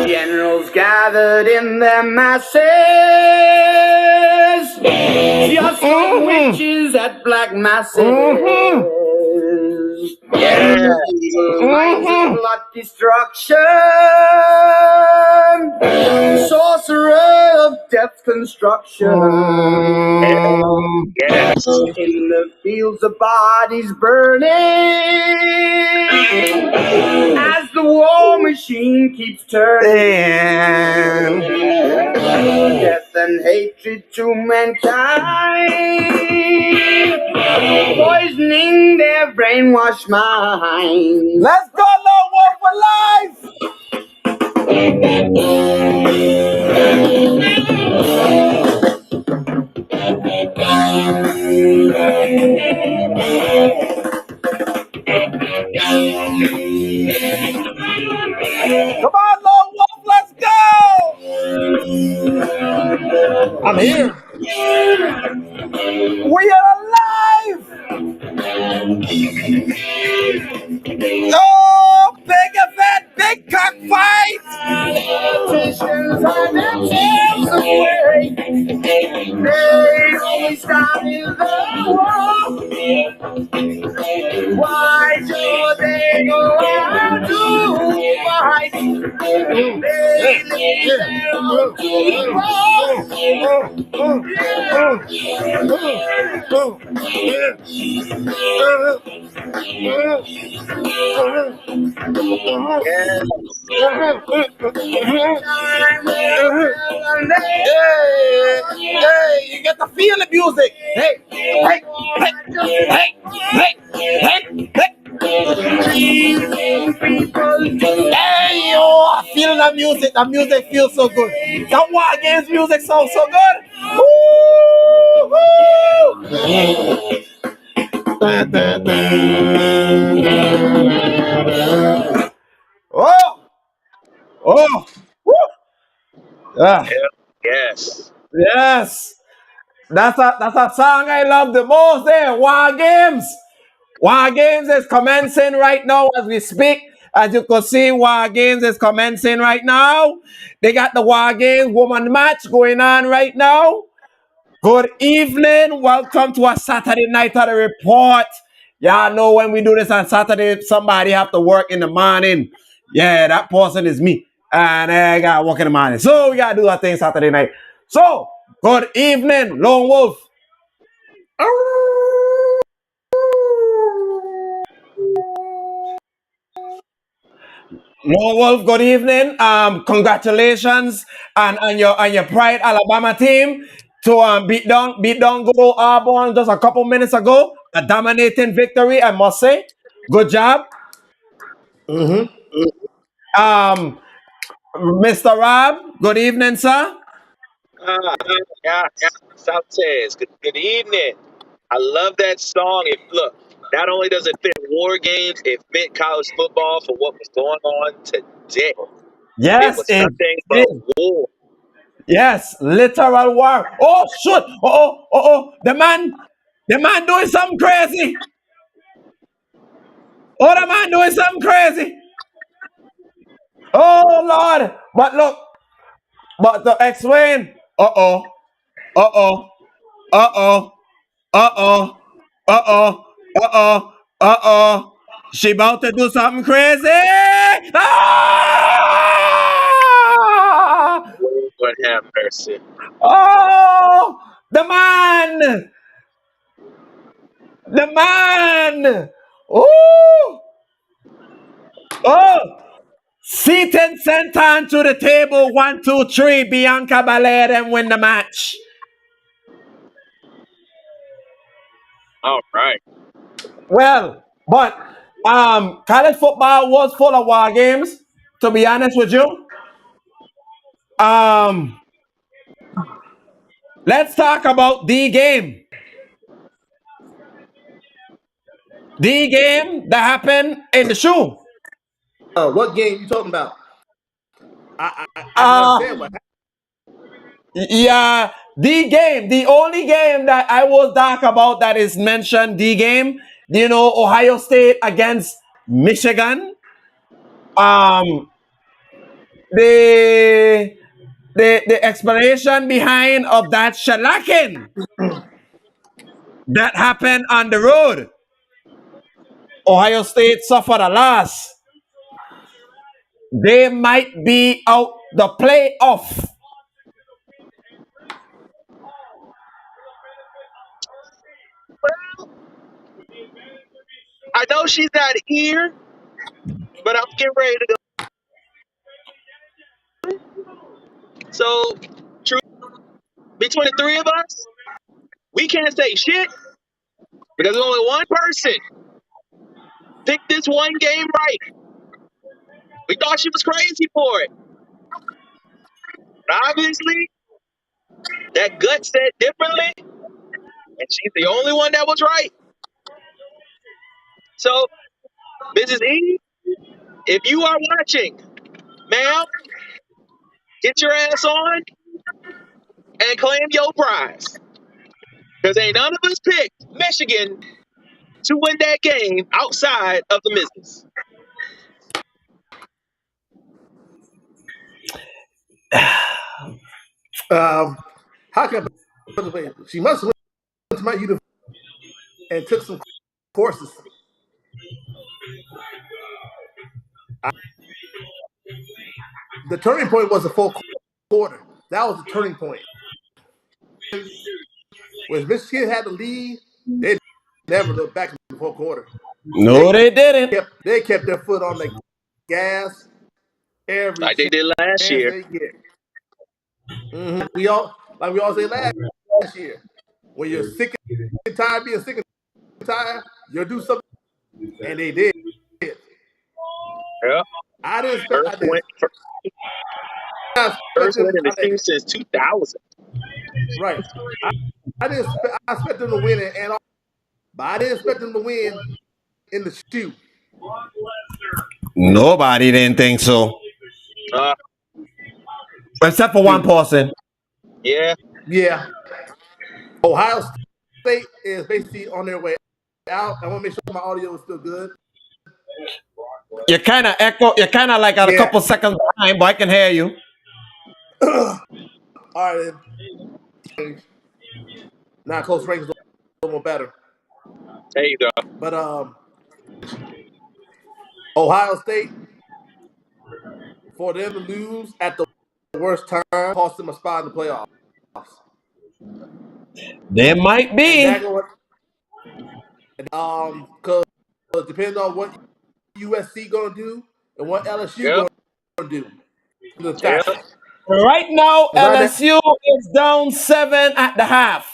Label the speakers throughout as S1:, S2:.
S1: Generals gathered in their masses, just like witches at black masses. Minds of blood destruction, sorcerer of death construction.
S2: Yes.
S1: In the fields of bodies burning, as the war machine keeps turning. Death and hatred to mankind, poisoning their brainwashed minds.
S3: Let's go, Lone Wolf for life! Come on, Lone Wolf, let's go! I'm here. We are alive! Oh, big event, big cockfight!
S1: Politicians hide themselves away. They only started the war. Why should they go out to fight? They leave their own
S3: Hey, you get to feel the music. Hey, hey, hey, hey, hey, hey, hey. Hey, yo, I feel the music. The music feels so good. That War Games music sounds so good. Oh, oh, woo. Ah,
S2: Yes.
S3: yes. That's a song I love the most there. War Games. War Games is commencing right now as we speak. As you can see, War Games is commencing right now. They got the War Games woman match going on right now. Good evening. Welcome to a Saturday night of the report. Y'all know when we do this on Saturday, somebody have to work in the morning. Yeah, that person is me. And I got to work in the morning. So we got to do our thing Saturday night. So, good evening, Lone Wolf. Lone Wolf, good evening. Congratulations on your Pride Alabama team to beat down good old Auburn just a couple minutes ago. A dominating victory, I must say. Good job. Um, Mr. Rob, good evening, sir.
S2: Ah, yes. Sanchez. Good evening. I love that song. It look, not only does it fit war games, it fit college football for what was going on today. It
S3: Yes,
S2: was
S3: it
S2: nothing but
S3: did.
S2: war.
S3: Yes, literal war. Oh shoot! Oh! The man doing something crazy. Oh, the man doing something crazy. Oh Lord! But look, but to explain. Uh oh. Uh oh. Uh oh. Uh oh. Uh oh. Uh oh. She about to do something crazy. Ah!
S2: Lord have mercy.
S3: Oh, the man. The man. Oh. Oh. Seat and senton to the table. 1, 2, 3. Bianca Belair and win the match.
S2: All right.
S3: Well, but college football was full of war games. To be honest with you, um, let's talk about the game. The game that happened in the shoe.
S1: What game you talking about? I can
S3: Uh,
S1: understand what
S3: yeah, the game, the only game that I will talk about that is mentioned, the game, Ohio State against Michigan. Um, the the explanation behind of that shellacking that happened on the road. Ohio State suffered a loss. They might be out the playoff.
S2: I know she's not here, but I'm getting ready to go. So, true, between the three of us, we can't say shit because only one person picked this one game right. We thought she was crazy for it. But obviously, that gut said differently, and she's the only one that was right. So, Mrs. E, if you are watching, ma'am, get your ass on and claim your prize. Because ain't none of us picked Michigan to win that game outside of the Misses.
S1: how can I put it away? She must have went to my university and took some courses. The turning point was the fourth quarter. That was the turning point. When Michigan had the lead, they never looked back in the fourth quarter.
S3: No, they didn't.
S1: They kept their foot on the gas every
S2: Like they did last
S1: chance
S2: year.
S1: they get. We all say last year. When you're sick and tired of being sick and tired, you'll do something, and they did.
S2: Yeah.
S1: I didn't expect.
S2: First win,
S1: I expect
S2: first win
S1: them.
S2: in the team since 2000.
S1: Right. I didn't expect. I expect them to win it, and but I didn't expect them to win in the shoe.
S3: Nobody didn't think so,
S2: Uh,
S3: except for one person.
S2: yeah.
S1: Yeah. Ohio State is basically on their way out. I want to make sure my audio is still good.
S3: You kind of echo. You kind of like at a
S1: Yeah.
S3: couple seconds behind, but I can hear you.
S1: All right. Now close range is a little more better.
S2: There you go.
S1: But Ohio State, for them to lose at the worst time, cost them a spot in the playoffs.
S3: There might
S1: And
S3: be.
S1: because depending on what USC gonna do and what LSU
S2: Yep.
S1: gonna do, the
S2: Yep.
S1: factor.
S3: Right now,
S1: Right now,
S3: LSU is down 7 at the half,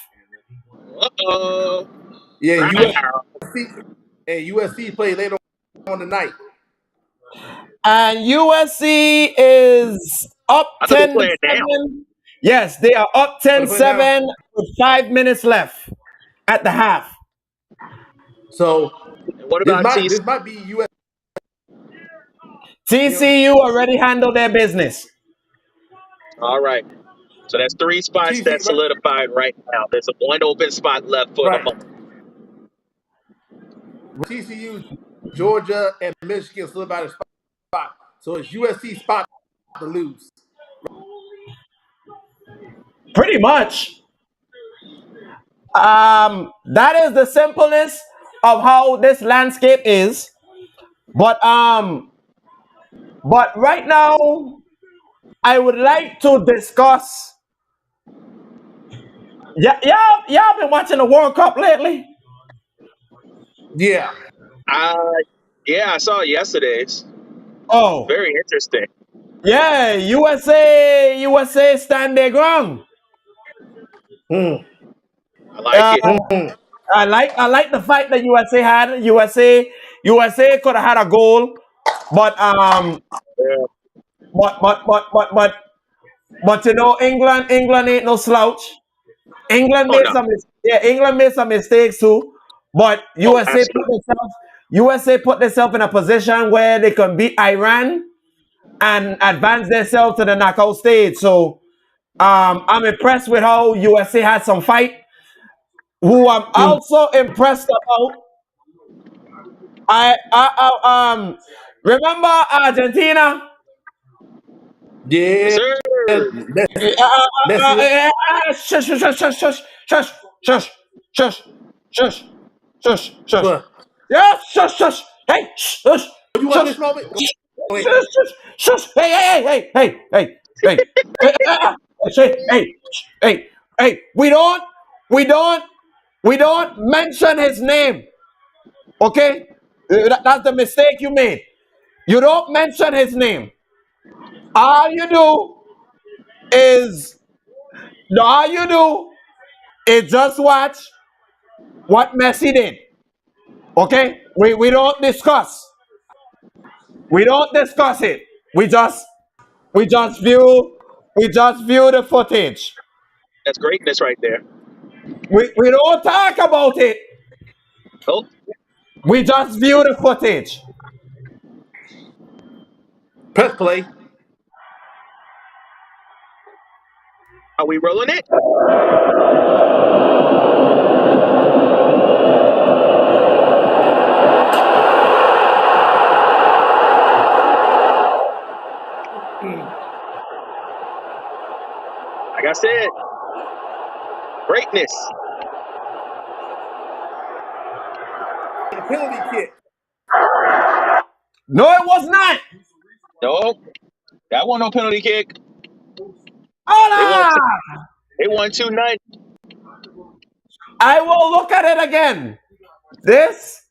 S2: Uh-oh.
S1: yeah,
S2: Wow.
S1: USC play later on tonight.
S3: and USC is up
S2: I thought they were
S3: 10
S2: playing now.
S3: 7. Yes, they are up 10 7 with 5 minutes left at the half.
S1: So
S2: And what about TC?
S1: this might be USC.
S3: TCU already handled their business.
S2: All right. So that's 3 spots
S1: TCU,
S2: that's solidified right now. There's a one open spot left for the
S1: right.
S2: moment.
S1: TCU, Georgia, and Michigan still about a spot. So it's USC spot to lose.
S3: Pretty much. That is the simplest of how this landscape is. But right now, I would like to discuss. Yeah, y'all been watching the World Cup lately?
S1: Yeah.
S2: Yeah, I saw yesterday's.
S3: Oh,
S2: Very interesting.
S3: yeah, USA stand their ground.
S1: Mm.
S2: I like it.
S1: Mm.
S3: I like the fight that USA had. USA could have had a goal, but
S2: Yeah.
S3: but England ain't no slouch.
S2: Oh no.
S3: England made some mistakes too. But
S2: Oh,
S3: USA
S2: absolutely.
S3: put themselves in a position where they can beat Iran and advance themselves to the knockout stage. So I'm impressed with how USA had some fight. Who I'm also impressed about, remember Argentina?
S2: Yes,
S1: Yeah,
S2: sir.
S1: Messi.
S3: Shush, shush, shush, shush, shush, shush, shush, shush, shush, shush, shush.
S1: But
S3: Yes, shush, shush. Hey, shush,
S1: you want
S3: shush,
S1: this moment? Go ahead.
S3: shush, shush, shush. Hey. Hey, hey, hey. We don't, we don't mention his name. Okay, that's the mistake you made. You don't mention his name. All you do is, all you do is just watch what Messi did. Okay? We don't discuss. We don't discuss it. We just we just view we just view the footage.
S2: That's greatness right there.
S3: We don't talk about it.
S2: Oh,
S3: We just view the footage.
S1: Press play.
S2: are we rolling it? Like I said, greatness.
S1: A penalty kick.
S3: No, it was not.
S2: No, that wasn't no penalty kick. They won.
S3: Hola!
S2: They won 2-0.
S3: I will look at it again. This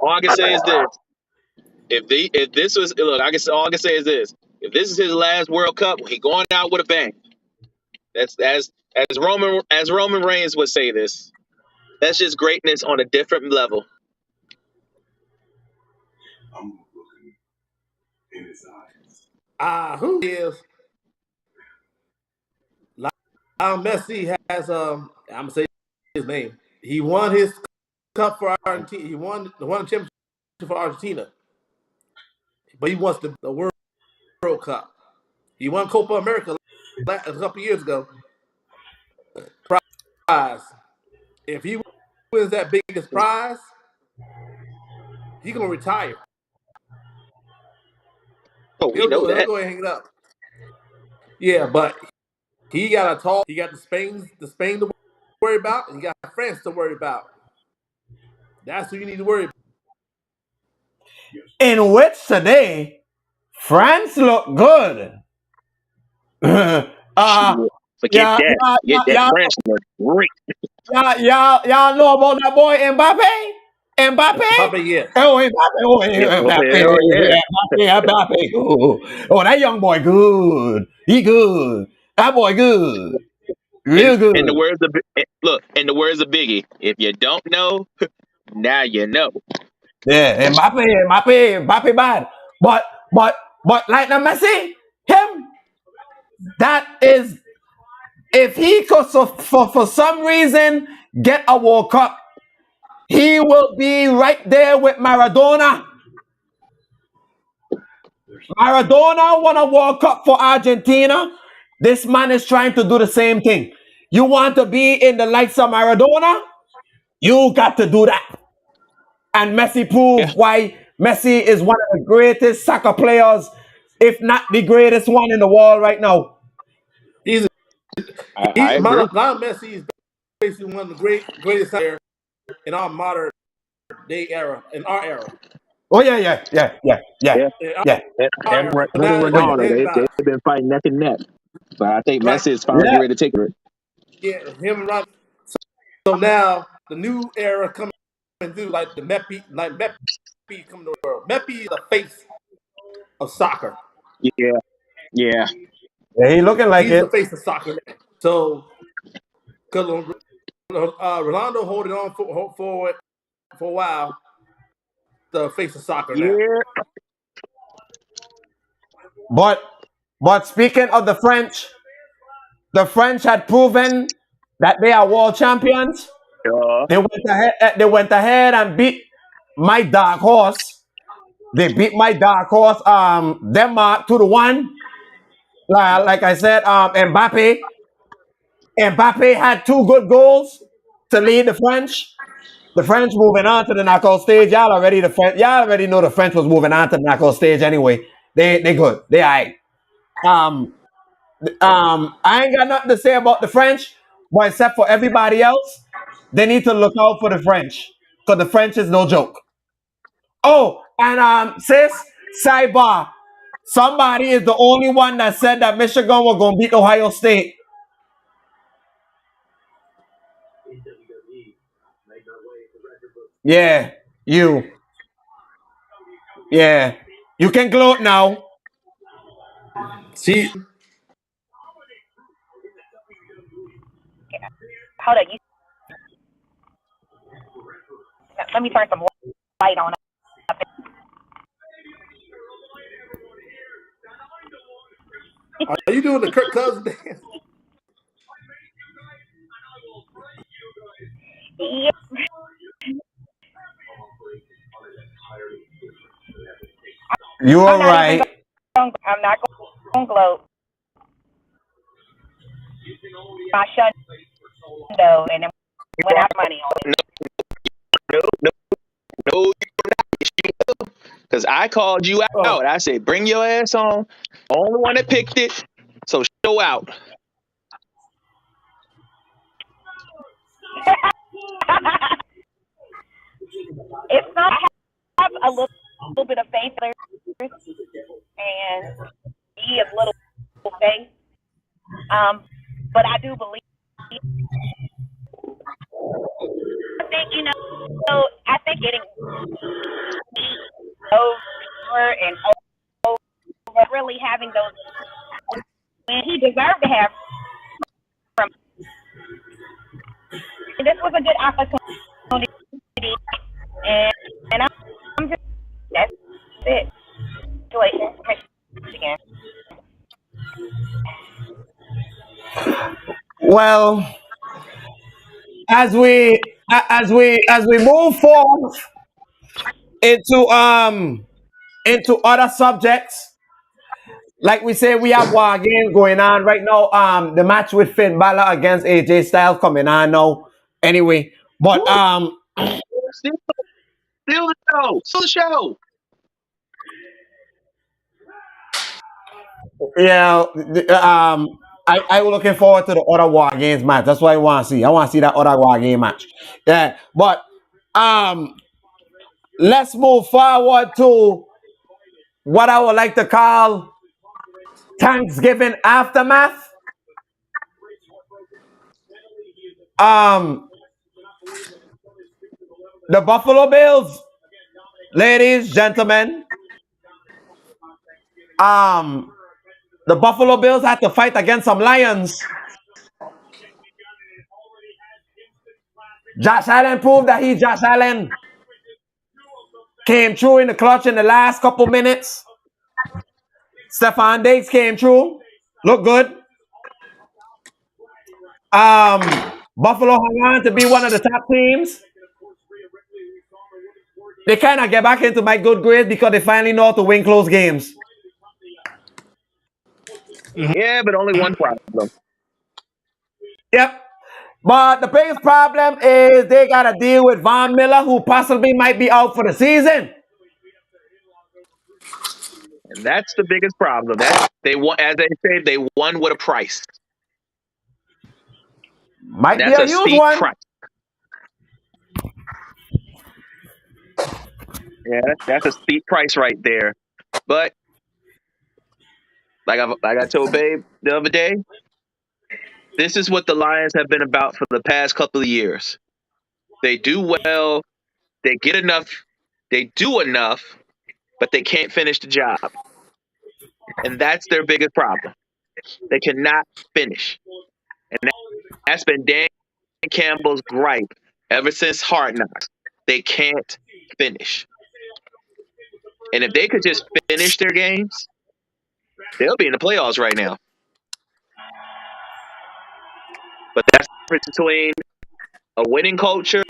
S2: All I can say is this: if this was look, all I can say is this: if this is his last World Cup, he going out with a bang. That's as Roman Reigns would say this. That's just greatness on a different level.
S1: Who is Lionel Messi has I'm gonna say his name. He won his cup for Argentina. He won the championship for Argentina, but he wants the World Cup. He won Copa America a couple years ago. Prize. If he wins that biggest prize, he's gonna retire.
S2: Oh, we know
S1: He'll
S2: that.
S1: go ahead and hang it up. Yeah, but he got the Spain to worry about, and he got France to worry about. That's who you need to worry about.
S3: in which today France look good.
S2: Shit. Forget
S3: Yeah,
S2: that. Forget that. France was great.
S3: y'all know about that boy Mbappe? Mbappe?
S1: Papa, yes.
S3: Oh, Mbappe! Oh,
S2: Yeah,
S3: Mbappe!
S2: hell yeah.
S3: Mbappe! Oh, that young boy good. He good. That boy good. Real
S2: In the
S3: good.
S2: words of look, in the words of Biggie, if you don't know, now you know.
S3: Yeah, Mbappe bad. But but like the Messi, him, that is, if he could for some reason get a World Cup, he will be right there with Maradona. Maradona won a World Cup for Argentina. This man is trying to do the same thing. You want to be in the likes of Maradona? You got to do that. And Messi
S2: Yeah,
S3: proved why Messi is one of the greatest soccer players, if not the greatest one in the world right now.
S1: He's
S2: I agree.
S1: Lionel Messi is basically one of the greatest players in our modern day era, in our era.
S3: Oh yeah.
S2: Yeah,
S1: In
S3: Yeah.
S1: our
S2: him,
S1: era. So
S2: him and
S1: now
S3: Oh yeah.
S2: Ronaldo, they've been fighting neck and neck. So I think
S1: right,
S2: Messi is finally
S3: Yeah.
S2: getting ready to take it.
S1: yeah, him and Ron. So now the new era coming through, like Meppy coming to the world. Meppy is the face of soccer.
S2: Yeah, Yeah.
S3: Yeah, he looking like
S1: He's the
S3: it.
S1: face of soccer now. So, because Ronaldo holding on for a while, the face of soccer now.
S2: Yeah.
S3: But speaking of the French had proven that they are world champions.
S2: Uh,
S3: They went ahead and beat my dark horse. They beat my dark horse, Denmark 2-1. Like I said, Mbappe had two good goals to lead the French. The French moving on to the knockout stage. Y'all already know the French was moving on to the knockout stage anyway. They good. They alright. Um, I ain't got nothing to say about the French, but except for everybody else, they need to look out for the French because the French is no joke. Oh, and sis, sidebar. Somebody is the only one that said that Michigan was gonna beat Ohio State. Yeah, you. Yeah, you can gloat now.
S1: See,
S4: Hold on, let me turn some light on.
S1: are you doing the Kirk Cousins dance?
S4: Yeah,
S3: You
S4: I'm
S3: are
S4: not even
S3: right.
S4: going. I'm not going to gloat. I shut though, and then went out money on it.
S2: no, no, no, because I called you
S1: Oh,
S2: out. I said, bring your ass on. Only one that picked it. So show out.
S4: It's not. I have a little bit of faith there, and he is little faith. But I do believe. I think I think getting over and over, really having those. When he deserved to have from. This was a good opportunity, and I'm just that's it. Situation, Michigan.
S3: Well, as we move forward into other subjects, like we say, we have war games going on right now. The match with Finn Balor against AJ Styles coming on now. Anyway, but
S2: Woo! Still, still the show. Still the show.
S3: yeah, I was looking forward to the other war games match. That's what I want to see. I want to see that other war game match. Yeah, but um, let's move forward to what I would like to call Thanksgiving aftermath. Um, the Buffalo Bills, ladies, gentlemen. Um, the Buffalo Bills had to fight against some Lions. Josh Allen proved that he's Josh Allen. Came through in the clutch in the last couple minutes. Stephon Diggs came through. Look good. Buffalo hung on to be one of the top teams. They kind of get back into my good grades because they finally know how to win close games.
S2: Yeah, but only one problem.
S3: Yep. But the biggest problem is they got to deal with Von Miller, who possibly might be out for the season.
S2: And that's the biggest problem. That they won, as they say, they won with a price. And
S3: Might be
S2: that's
S3: a
S2: a
S3: huge
S2: steep
S3: one.
S2: price. Yeah, that's a steep price right there. But like I told Babe the other day, this is what the Lions have been about for the past couple of years. They do well, they get enough, they do enough, but they can't finish the job. And that's their biggest problem. They cannot finish. And that's been Dan Campbell's gripe ever since Hard Knocks. They can't finish. And if they could just finish their games, they'll be in the playoffs right now. But that's the difference between a winning culture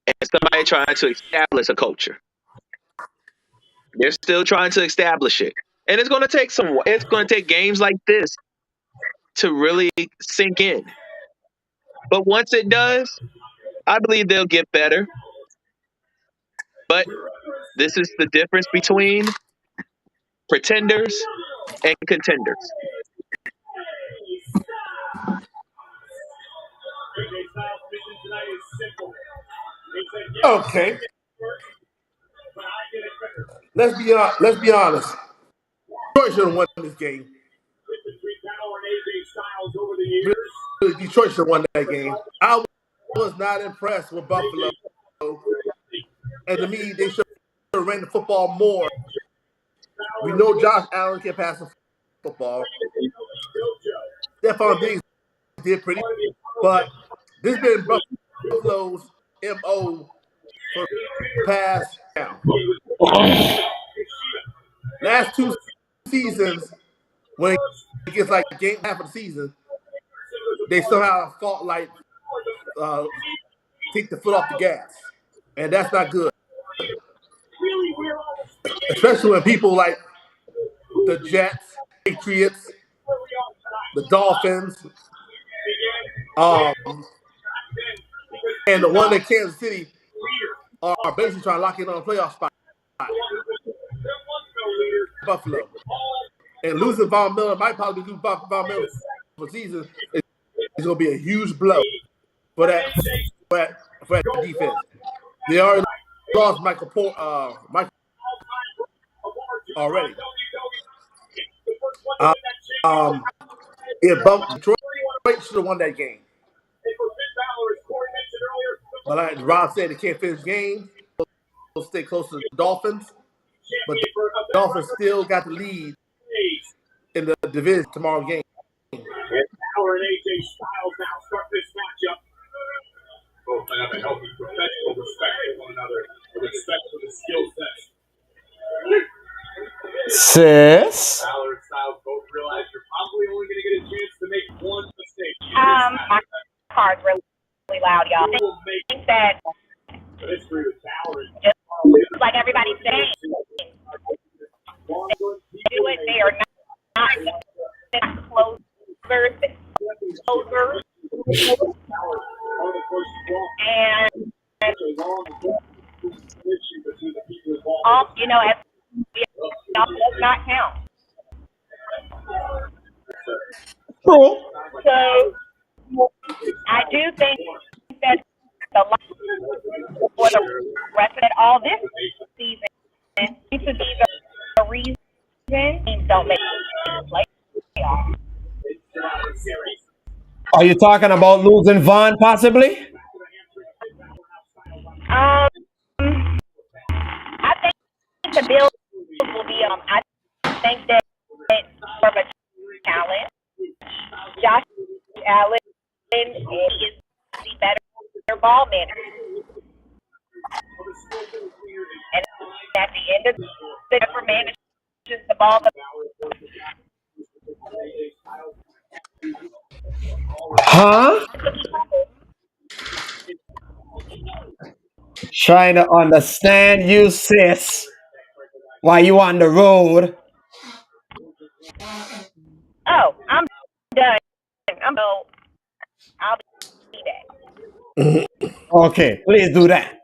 S2: and somebody trying to establish a culture. They're still trying to establish it. And it's going to take games like this to really sink in. But once it does, I believe they'll get better. But this is the difference between pretenders and contenders.
S1: Okay, let's be honest. Detroit should have won this game. Really, Detroit should have won that game. I was not impressed with Buffalo, and to me, they should have ran the football more. We know Josh Allen can pass the football. Stephon Diggs did pretty, but this has been Buffalo's MO for the past now. Last two seasons, when it gets like game half of the season, they somehow fought like take the foot off the gas, and that's not good. Especially when people like the Jets, Patriots, the Dolphins, um, and the one in Kansas City are basically trying to lock in on a playoff spot. Buffalo. And losing Von Miller might probably lose Von Miller for the season. It's going to be a huge blow for that defense. They already lost Michael already. If Detroit should have won that game. But like Rob said, they can't finish games. They'll stay close to the Dolphins. But the Dolphins still got the lead in the division tomorrow game.
S5: And Power and AJ Styles now start this matchup. Both have a healthy professional respect for one another, a respect for the skill sets.
S3: Sis.
S5: Power and Styles both realize you're probably only going to get a chance to make one mistake.
S4: My car's really loud, y'all. I think that just like everybody's saying, they do it. They are not closers. And all, as does not count.
S3: True.
S4: So I do think that for the rest of it, all this season, it should be the reason teams don't make the playoffs.
S3: Are you talking about losing Vaughn possibly?
S4: I think the Bills will be. I think that from a talent, Josh Allen is the better ball manager, and at the end of the day, manages the ball.
S3: Huh? Trying to understand you, sis. While you on the road.
S4: Oh, I'm done. I'll be back.
S3: Okay, please do that.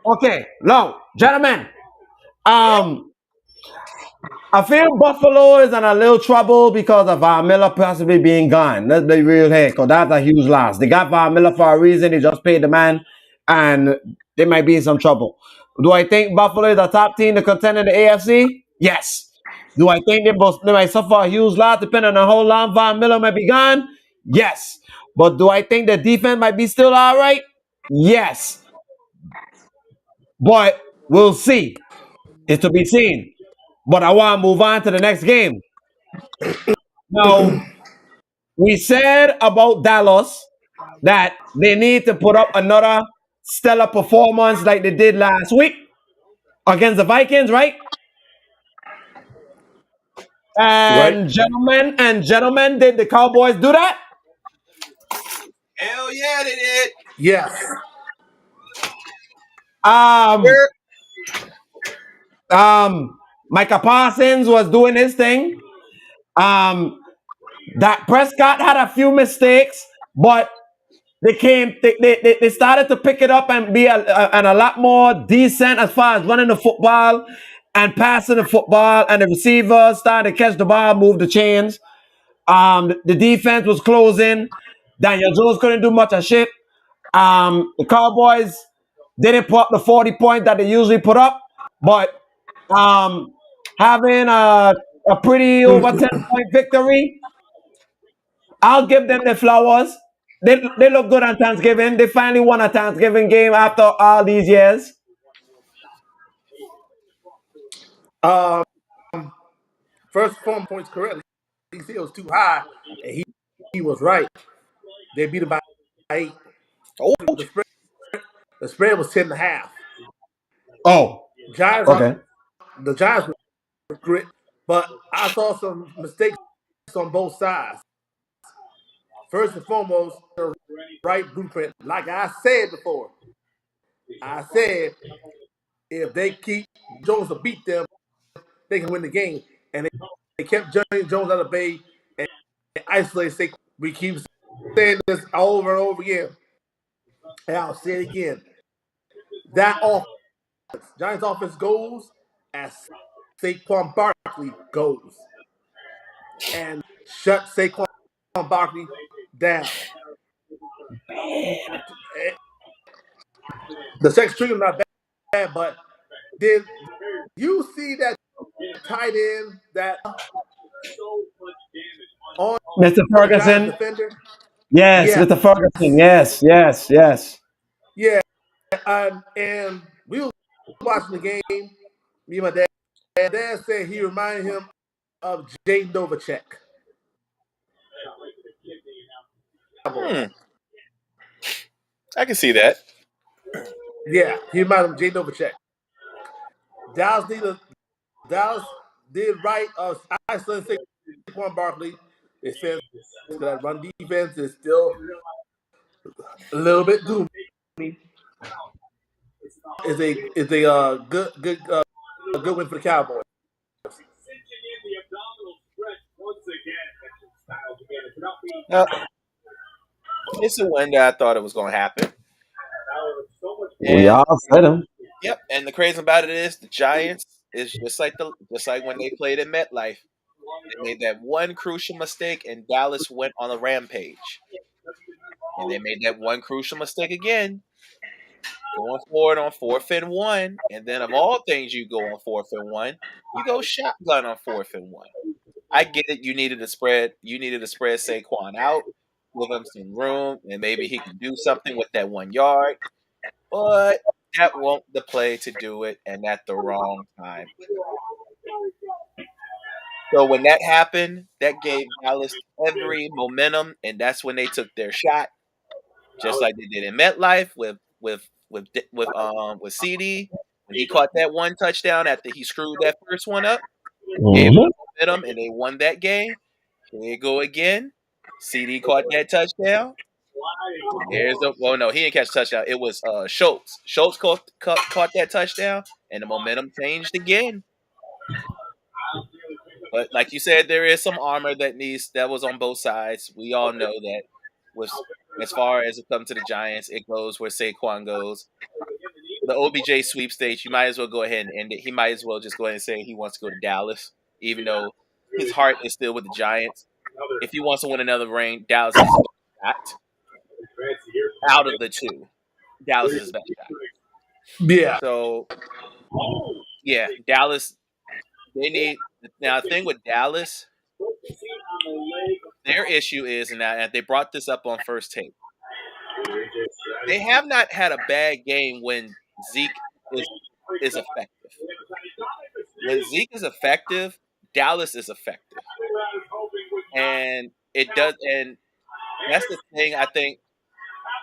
S3: Okay, now, gentlemen, I feel Buffalo is in a little trouble because of Von Miller possibly being gone. Let's be real here, because that's a huge loss. They got Von Miller for a reason. They just paid the man, and they might be in some trouble. Do I think Buffalo is a top team to contend in the AFC? Yes. Do I think they might suffer a huge loss depending on how long Von Miller might be gone? Yes. But do I think the defense might be still all right? Yes. But we'll see. It's to be seen. But I want to move on to the next game. Now, we said about Dallas that they need to put up another stellar performance like they did last week against the Vikings, right?
S1: Right?
S3: And gentlemen, did the Cowboys do that?
S5: Hell yeah, they did.
S1: Yes.
S3: Um,
S5: Sure.
S3: Micah Parsons was doing his thing. Um, that Prescott had a few mistakes, but they started to pick it up and be and a lot more decent as far as running the football and passing the football, and the receivers started to catch the ball, move the chains. The defense was closing. Daniel Jones couldn't do much of shit. The Cowboys didn't put up the 40 points that they usually put up, but um, having a pretty over 10-point victory, I'll give them the flowers. They look good on Thanksgiving. They finally won a Thanksgiving game after all these years.
S1: Um, first form points correctly. He said it was too high, and he was right. They beat him by 8.
S5: Oh,
S1: The spread was 10.5.
S3: Oh,
S1: Giants are
S3: okay.
S1: the Giants were great, but I saw some mistakes on both sides. First and foremost, the right blueprint. Like I said before, I said if they keep Jones to beat them, they can win the game. And they kept Jones out of bay and isolate Saquon. We keep saying this over and over again. And I'll say it again. That offense, Giants offense goes as Saquon Barkley goes. And shut Saquon Barkley down. The second string is not bad, but did you see that tight end that on
S3: Mr.
S1: the Giants
S3: Ferguson.
S1: defender?
S3: Yes,
S1: Yes.
S3: Mr. Ferguson. Yes, yes, yes.
S1: Yeah. And we were watching the game, me and my dad. Dad said he reminded him of Jay Novacek. Cowboys.
S5: hmm. I can see that.
S1: Yeah, he reminded him of Jay Novacek. Dallas needed Dallas did right. I still say Saquon Barkley. It says that run defense is still a little bit gloomy. Is a good win for the Cowboys.
S5: No, it's a win that I thought it was going to happen.
S3: We
S5: And
S3: all said him.
S5: yep, and the crazy about it is the Giants is just like when they played in MetLife. They made that one crucial mistake, and Dallas went on a rampage. And they made that one crucial mistake again, going forward on 4th and 1. And then, of all things, you go on 4th and 1, you go shotgun on 4th and 1. I get it. You needed to spread. You needed to spread Saquon out, give him some room, and maybe he can do something with that 1 yard. But that won't the play to do it, and at the wrong time. So when that happened, that gave Dallas every momentum, and that's when they took their shot, just like they did in MetLife with CD when he caught that one touchdown after he screwed that first one up, gave
S3: Mhm.
S5: them momentum, and they won that game. Here you go again. CD caught that touchdown. Here's the well, no, he didn't catch a touchdown. It was Schultz. Schultz caught that touchdown, and the momentum changed again. But like you said, there is some armor that was on both sides. We all know that. With as far as it comes to the Giants, it goes where Saquon goes. The OBJ sweepstakes, you might as well go ahead and end it. He might as well just go ahead and say he wants to go to Dallas, even though his heart is still with the Giants. If he wants to win another ring, Dallas is his best shot. Out of the two, Dallas is his best shot.
S1: Yeah.
S5: So yeah, Dallas. They need now. The thing with Dallas, their issue is, and they brought this up on First Take. They have not had a bad game when Zeke is effective. when Zeke is effective, Dallas is effective, and it does. And that's the thing. I think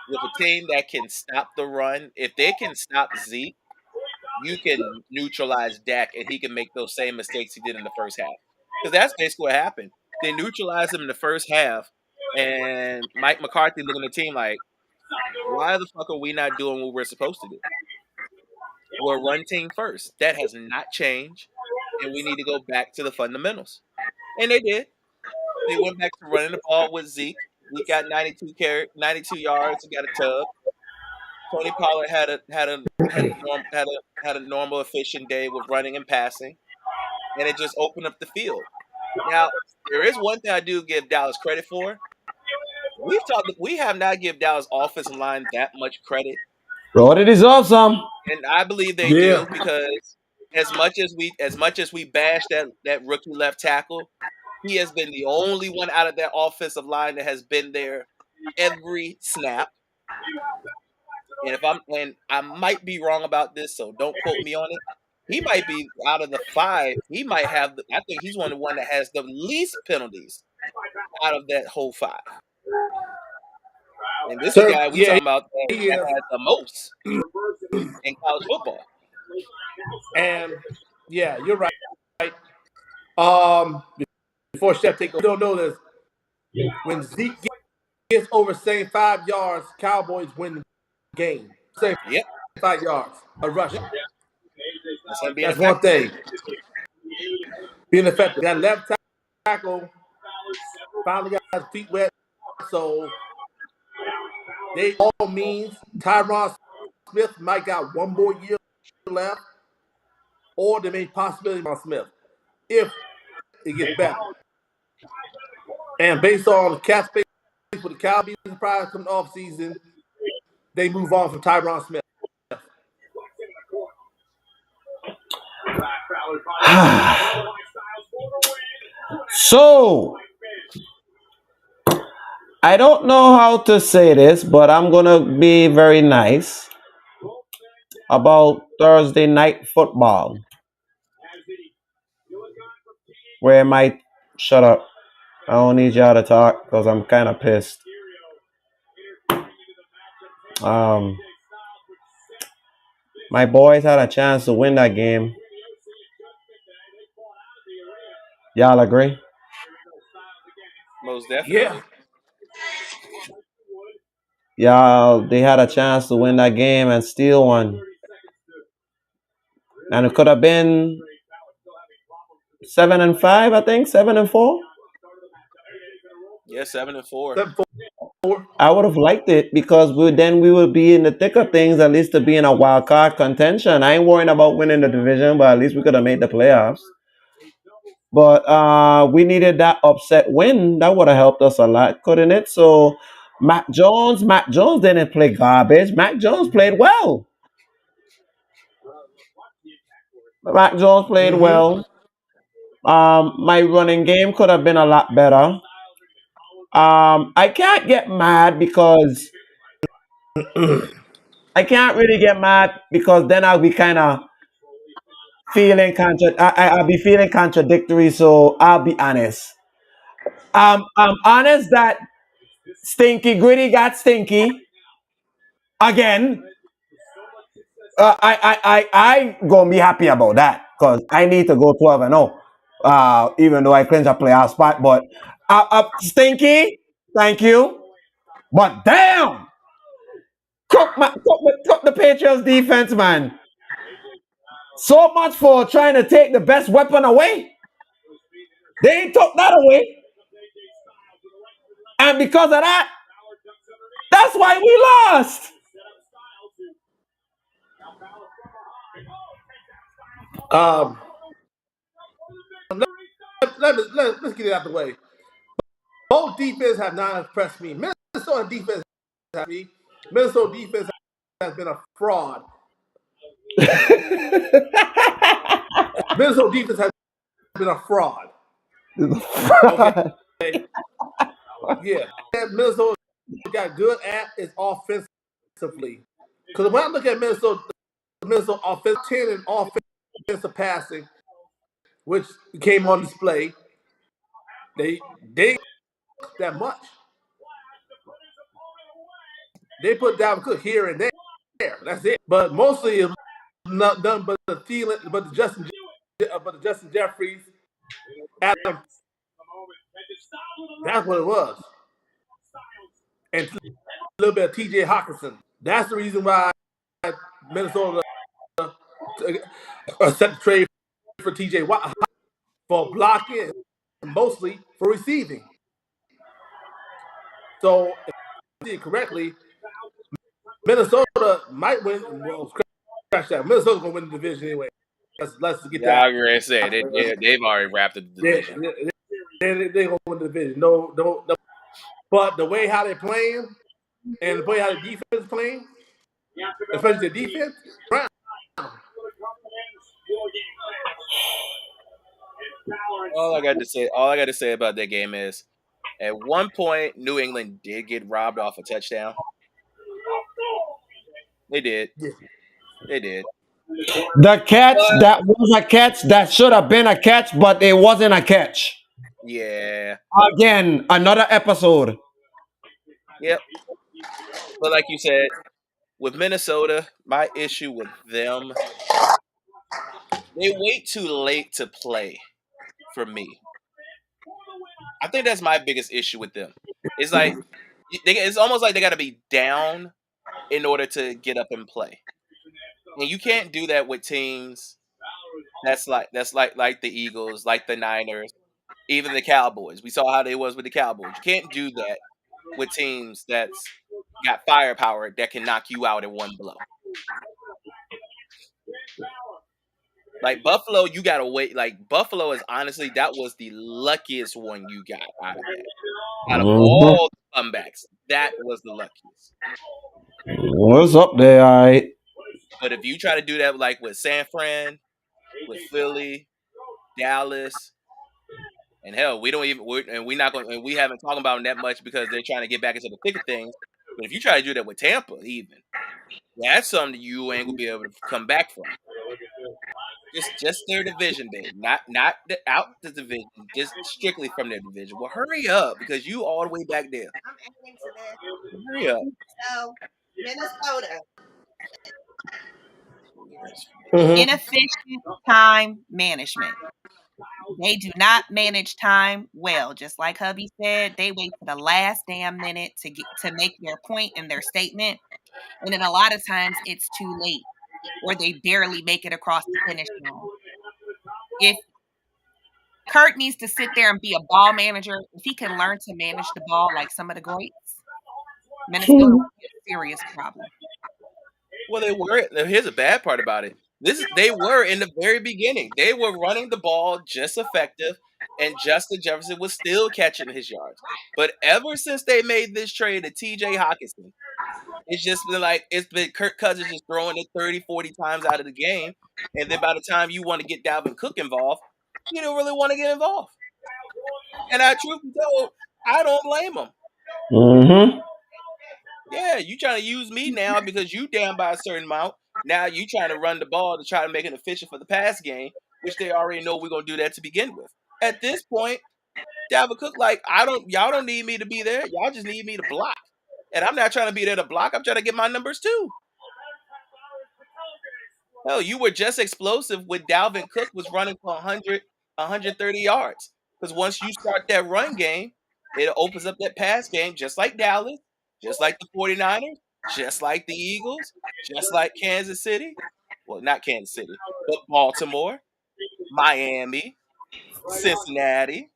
S5: with a team that can stop the run, if they can stop Zeke, you can neutralize Dak, and he can make those same mistakes he did in the first half. Because that's basically what happened. They neutralized him in the first half, and Mike McCarthy looking at the team like, why the fuck are we not doing what we're supposed to do? We're a run team first. That has not changed, and we need to go back to the fundamentals. And they did. They went back to running the ball with Zeke. Zeke got 92 yards, and got a tub. Tony Pollard had a normal efficient day with running and passing, and it just opened up the field. Now, there is one thing I do give Dallas credit for. We have not given Dallas offensive line that much credit,
S3: Bro, they deserve some.
S5: and I believe they
S1: Yeah.
S5: do because as much as we bash that rookie left tackle, he has been the only one out of that offensive line that has been there every snap. And I might be wrong about this, so don't quote me on it. He might be out of the five. He might have. I think he's one that has the least penalties out of that whole five. And this is a
S1: Sir,
S5: guy we
S1: yeah,
S5: talking about
S1: he
S5: that
S1: is.
S5: has the most in college football.
S1: And yeah, you're right. Um, before Chef take over, you don't know this. When Zeke gets over same 5 yards, Cowboys win the game. Same
S5: Yep,
S1: 5 yards, a rushing.
S5: that's him being
S1: That's one
S5: effective.
S1: thing. Being effective. That left tackle finally got his feet wet, so they all means Tyron Smith might got one more year left, or there may possibility on Smith if it gets better. And based on the cap space for the Cowboys prize coming off season, they move on from Tyron Smith.
S3: So, I don't know how to say this, but I'm going to be very nice about Thursday night football. Where my shut up. I don't need y'all to talk because I'm kind of pissed. Um, my boys had a chance to win that game. Y'all agree?
S5: Most
S1: Yeah.
S5: definitely.
S3: Y'all, they had a chance to win that game and steal one. And it could have been 7-5, I think, 7-4.
S5: Yeah, 7-4.
S1: 7-4.
S3: I would have liked it because we would be in the thick of things, at least to be in a wild card contention. I ain't worrying about winning the division, but at least we could have made the playoffs. But we needed that upset win. That would have helped us a lot, couldn't it? So Mac Jones didn't play garbage. Mac Jones played well. Mac Jones played
S1: Mm-hmm.
S3: well. My running game could have been a lot better. I can't get mad because I can't really get mad because then I'll be kind of I'll be feeling contradictory. So I'll be honest. I'm honest that Stinky Gritty got stinky again. I gonna be happy about that because I need to go 12-0. Even though I clinch a playoff spot, but Stinky, thank you. But damn, cook the Patriots defense, man. So much for trying to take the best weapon away. They took that away, and because of that, that's why we lost.
S1: Um, let's get it out the way. Both defense have not impressed me. Minnesota defense has me. Minnesota defense has been a fraud. Minnesota defense has been a fraud. Okay. Yeah. Minnesota got good at is offensively. Because when I look at Minnesota offense, 10 in offensive passing, which came on display. They that much. They put Dalvin Cook here and there. That's it. But mostly it was not done but the Thielen, but the Justin Jeffries, Adam. That's what it was. And a little bit of T.J. Hawkinson. That's the reason why Minnesota set the trade for T.J. Watt for blocking and mostly for receiving. So if I see it correctly, Minnesota might win. Well, scratch that. Minnesota's gonna win the division anyway. Let's get
S5: Yeah,
S1: that.
S5: I agree. I said they've already wrapped up the
S1: They
S5: division.
S1: they gonna win the division. No. But the way how they're playing and the way how the defense is playing, especially the defense, Brown.
S5: All I got to say about that game is, at one point, New England did get robbed off a touchdown. They did.
S1: Yeah.
S5: They did.
S3: The catch
S5: But
S3: that was a catch that should have been a catch, but it wasn't a catch.
S5: yeah,
S3: Again, another episode.
S5: yep. But like you said, with Minnesota, my issue with them, they wait too late to play for me. I think that's my biggest issue with them. It's like it's almost like they got to be down in order to get up and play. And you can't do that with teams that's like the Eagles, like the Niners, even the Cowboys. We saw how they was with the Cowboys. You can't do that with teams that's got firepower that can knock you out in one blow. Like Buffalo, you gotta wait. Like Buffalo is honestly that was the luckiest one you got out of that. Out of
S3: Mm-hmm.
S5: all the comebacks, that was the luckiest.
S3: What's up there? All right.
S5: But if you try to do that like with San Fran, with Philly, Dallas, and hell, we don't even we're not going and we haven't talked about them that much because they're trying to get back into the thick of things. But if you try to do that with Tampa, even that's something you ain't gonna be able to come back from. Just their division, babe. Not out the division, just strictly from their division. Well, hurry up because you all the way back there.
S6: I'm adding to this.
S5: Hurry up.
S6: So, Minnesota,
S1: Mm-hmm.
S6: inefficient time management. They do not manage time well. Just like hubby said, they wait to the last damn minute to make their point in their statement. And then a lot of times it's too late or they barely make it across the finish line. If Kurt needs to sit there and be a ball manager, if he can learn to manage the ball like some of the greats, Minnesota will be a serious problem.
S5: Well, they were. Here's a bad part about it. They were in the very beginning. They were running the ball just effective, and Justin Jefferson was still catching his yards. But ever since they made this trade to T.J. Hawkinson, it's just been like it's been Kirk Cousins just throwing it 30, 40 times out of the game, and then by the time you want to get Dalvin Cook involved, you don't really want to get involved. And truth be told, I don't blame them.
S3: Mm-hmm.
S5: Yeah, you trying to use me now because you down by a certain amount. Now you trying to run the ball to try to make it efficient for the pass game, which they already know we're gonna do that to begin with. At this point, Dalvin Cook, like y'all don't need me to be there. Y'all just need me to block. And I'm not trying to be there to block. I'm trying to get my numbers too. Hell, you were just explosive with Dalvin Cook was running for 100, 130 yards. Because once you start that run game, it opens up that pass game, just like Dallas, just like the 49ers, just like the Eagles, just like Kansas City. Well, not Kansas City, but Baltimore, Miami, Cincinnati,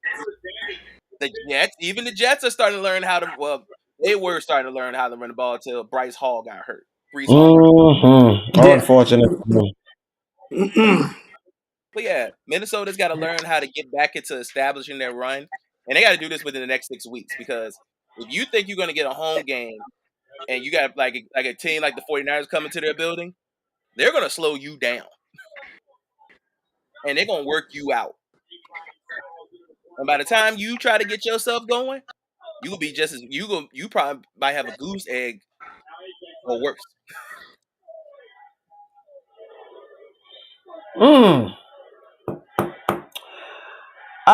S5: the Jets. Even the Jets are starting to learn how to, well, they were starting to learn how to run the ball until Bryce Hall got hurt. Brees Hall.
S3: Mm-hmm.
S1: Yeah.
S3: Unfortunately.
S5: But yeah, Minnesota's got to learn how to get back into establishing their run, and they got to do this within the next 6 weeks. Because if you think you're going to get a home game, and you got like a team like the 49ers coming to their building, they're going to slow you down, and they're going to work you out. And by the time you try to get yourself going, you will be just as you probably might have a goose egg or worse.
S3: Mm.
S1: Oh,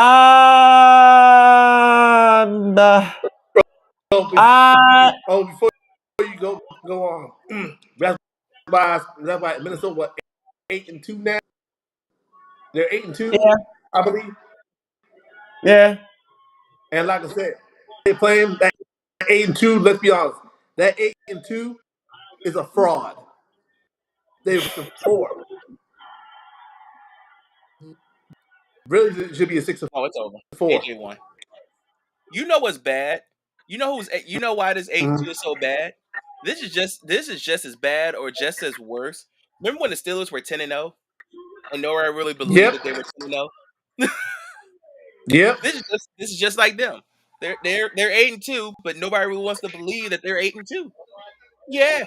S3: I
S1: before you go on, that's why Minnesota what 8-2 now. They're 8-2,
S3: yeah,
S1: I believe.
S3: yeah.
S1: And like I said, they playing that 8-2. Let's be honest, that 8-2 is a fraud. They were 6-4. Really, it should be a 6
S5: Oh, it's over.
S1: 4.
S5: AJ won. You know what's bad? You know why this 8-2 is so bad? This is just as bad or just as worse. Remember when the Steelers were 10-0 and nobody really believed
S1: Yep.
S5: that they were 10-0?
S1: Yep.
S5: This is just like them. They're 8-2, but nobody really wants to believe that they're 8-2. Yeah,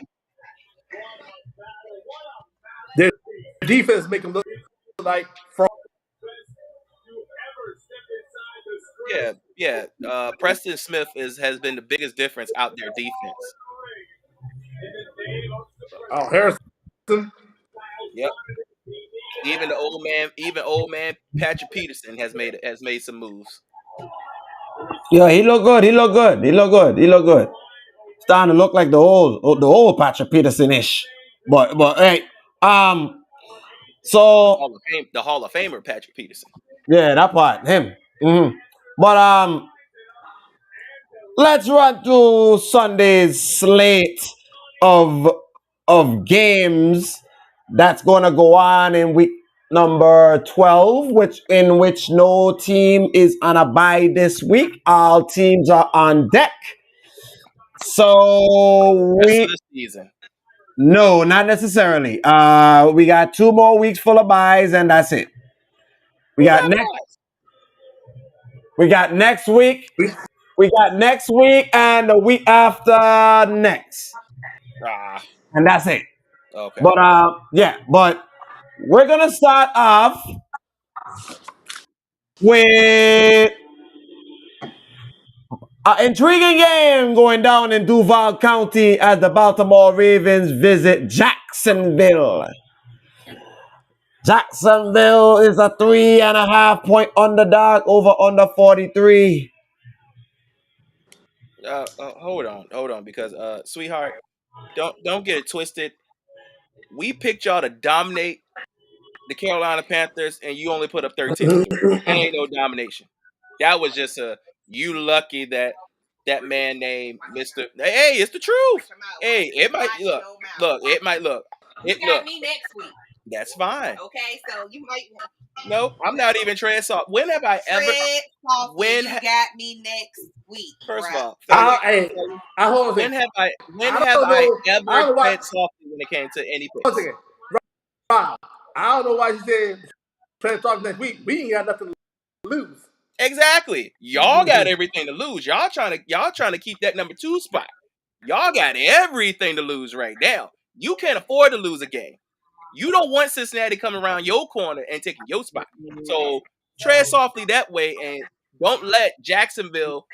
S1: Their defense make them look like fraud.
S5: yeah. Preston Smith has been the biggest difference out their defense.
S1: Oh, Harrison.
S5: Yep. Even old man Patrick Peterson has made some moves.
S3: Yeah, he look good. He look good. He look good. He look good. Starting to look like the old Patrick Peterson ish. But hey, so
S5: The Hall of Famer Patrick Peterson.
S3: yeah, that part him. But let's run through Sunday's slate of games that's gonna go on in week number 12, which no team is on a bye this week. All teams are on deck. So
S5: Rest of
S3: we
S5: the season.
S3: no, not necessarily. We got 2 more weeks full of buys, and that's it. We
S5: Who
S3: got
S5: got
S3: next.
S5: buys?
S3: We got next week. We got next week and the week after next,
S5: Ah,
S3: and that's it.
S5: okay.
S3: But yeah. But we're gonna start off with an intriguing game going down in Duval County as the Baltimore Ravens visit Jacksonville. Jacksonville is a 3.5 point underdog over under 43.
S5: Hold on, because sweetheart, don't get it twisted. We picked y'all to dominate the Carolina Panthers, and you only put up 13. That ain't no domination. That was just you lucky that that man named Mister. Hey, it's the truth. Hey, it might look. It might look.
S6: You got me next week.
S5: That's fine.
S6: Okay, so you might
S5: No, I'm not even tread soft. When have I ever?
S6: tread softly.
S5: When
S6: You got me next week.
S5: First of
S6: bruh.
S5: all, Philly,
S1: I hold on a
S5: when
S1: second.
S5: when
S1: I
S5: have
S1: don't
S5: I
S1: know. I
S5: ever
S1: don't know why.
S5: tread softly when it came to any
S1: Hold on a
S5: picks?
S1: second. Rob, I don't know why you said trying to talk next week. We ain't got nothing to lose.
S5: Exactly. Y'all got everything to lose. Y'all trying to keep that number 2 spot. Y'all got everything to lose right now. You can't afford to lose a game. You don't want Cincinnati coming around your corner and taking your spot. So tread softly that way and don't let Jacksonville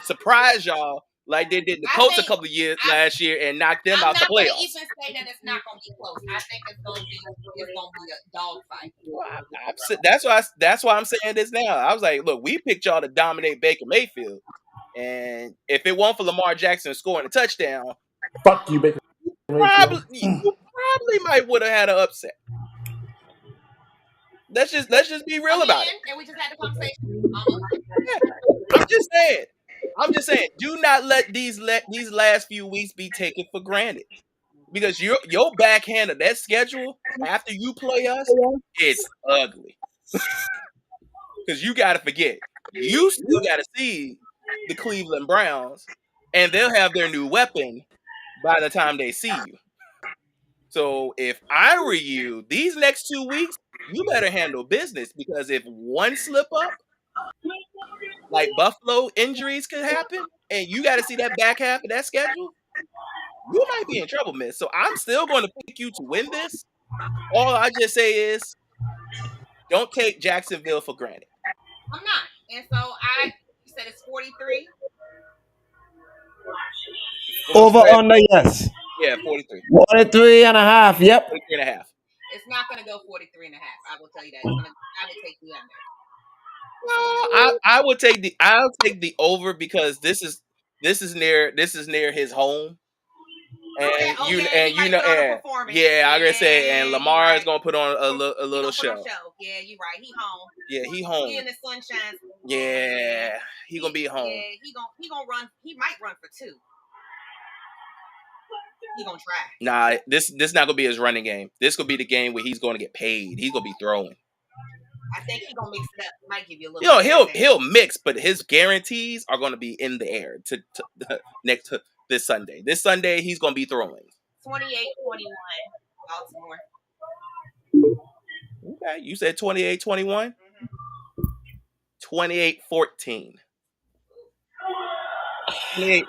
S5: surprise y'all like they did the Colts a couple of years last year and knock them out the playoffs.
S6: I'm not even say that it's not gonna be close. I think it's gonna be a dogfight.
S5: Well, that's why I'm saying this now. I was like, look, we picked y'all to dominate Baker Mayfield, and if it weren't for Lamar Jackson scoring a touchdown,
S1: Fuck you, Baker Mayfield.
S5: you probably might would have had an upset. Let's just be real about it.
S6: And we just had the conversation.
S5: Yeah. I'm just saying. Do not let these last few weeks be taken for granted. Because your backhand of that schedule after you play us, it's ugly. Because you got to forget, you still got to see the Cleveland Browns, and they'll have their new weapon by the time they see you. So if I were you, these next 2 weeks, you better handle business because if one slip up, like Buffalo injuries could happen, and you got to see that back half of that schedule, you might be in trouble, miss. So I'm still going to pick you to win this. All I just say is, don't take Jacksonville for granted.
S6: I'm not. And so you said it's 43.
S3: Over under, yes.
S5: Yeah, 43.
S3: 43.5. Yep.
S5: 43.5.
S6: It's not going to go 43.5. I will tell you that. I would take the under.
S5: I would take the I'll take the over because this is near his home.
S6: Okay.
S5: And
S6: Oh
S5: you
S6: yeah,
S5: and
S6: he
S5: you
S6: might
S5: know
S6: put on a
S5: and
S6: performance.
S5: yeah, I'm gonna say and
S6: Yeah, you
S5: Lamar is
S6: right.
S5: gonna put on a
S6: He
S5: little
S6: gonna put on a
S5: show.
S6: show. Yeah, you right. He home.
S5: Yeah, he
S6: He
S5: home.
S6: in the sunshine. Yeah.
S5: Yeah, he gonna be home.
S6: Yeah, he gonna run. He might run for 2. He gonna try.
S5: Nah, this not gonna be his running game. This could be the game where he's gonna get paid. He's gonna be throwing.
S6: I think he gonna mix it up. He might give you a
S5: You
S6: little
S5: know,
S6: bit of everything.
S5: he'll mix, but his guarantees are gonna be in the air to next to this Sunday. This Sunday he's gonna be throwing.
S6: 28-21, Baltimore.
S5: Okay, you said 28-21? 28-14. 28-14.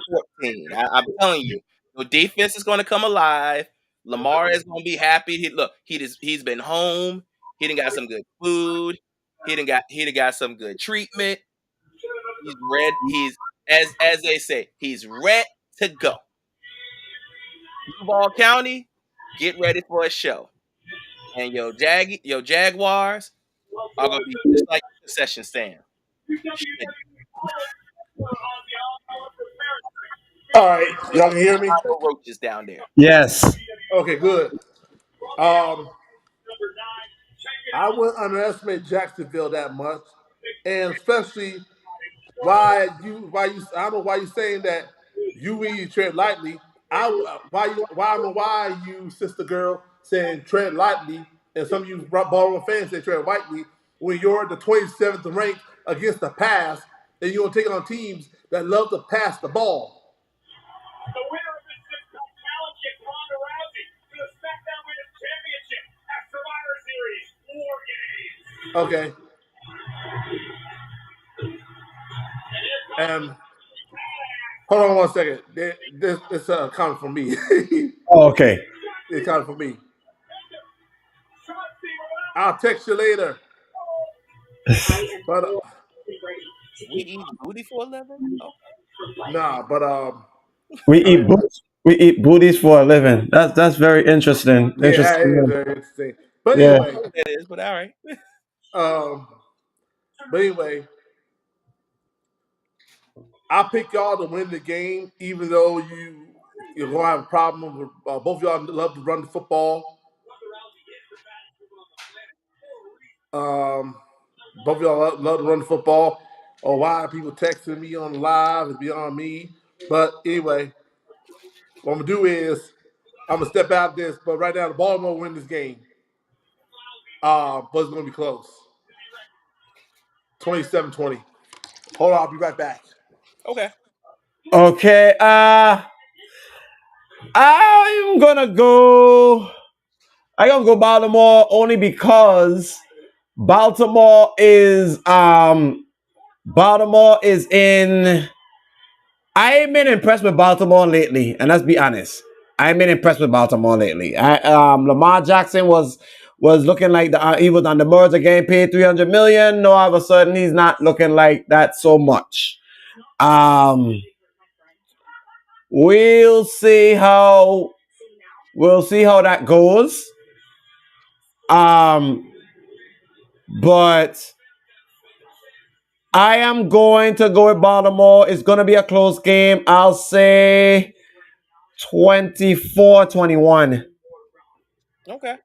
S5: I'm telling you, the defense is going to come alive. Lamar is going to be happy. He's been home. He done got some good food. He done got some good treatment. He's red. He's as they say, he's red to go. Duval County, get ready for a show. And your Jaguars are gonna be just like the concession stand. Shit,
S1: All right, y'all can hear me.
S5: no roaches down there.
S3: Yes.
S1: Okay, good. Um, I wouldn't underestimate Jacksonville that much, and especially why you I don't know why you saying that you tread lightly. I don't know why you sister girl saying tread lightly, and some of you Baltimore fans say tread lightly when you're the 27th ranked against the pass, and you're gonna take on teams that love to pass the ball. The winner of this six-pack challenge gets Ronda Rousey to the SmackDown Women's Championship at Survivor Series War Games. Okay. And hold on one second. This coming from me.
S3: Oh, okay.
S1: It's coming from me. I'll text you later. But
S5: We eat booty for 11? Oh,
S1: nah, but
S3: We
S1: I
S3: eat
S1: mean,
S3: we eat booties for a living. That's very interesting.
S1: yeah, that is
S3: Interesting.
S1: very interesting. But
S3: Yeah.
S5: I don't
S1: anyway,
S5: know what that is, but all right.
S1: um, but anyway, I pick y'all to win the game, even though you're gonna have a problem with both of y'all love to run the football. Um, both of y'all love to run the football. Or why are people texting me on live is beyond me. But anyway, what I'm gonna do is I'm gonna step out of this. But right now, the Baltimore win this game. But it's gonna be close. 27-20. Hold on, I'll be right back.
S5: Okay.
S3: Okay. I'm gonna go. I'm gonna go Baltimore only because Baltimore is in. I ain't been impressed with Baltimore lately, and let's be honest. I ain't been impressed with Baltimore lately. Lamar Jackson was looking like he was on the merger getting paid $300 million. No, all of a sudden he's not looking like that so much. Um, we'll see how that goes. But I am going to go with Baltimore. It's going to be a close game. I'll say 24-21.
S5: Okay.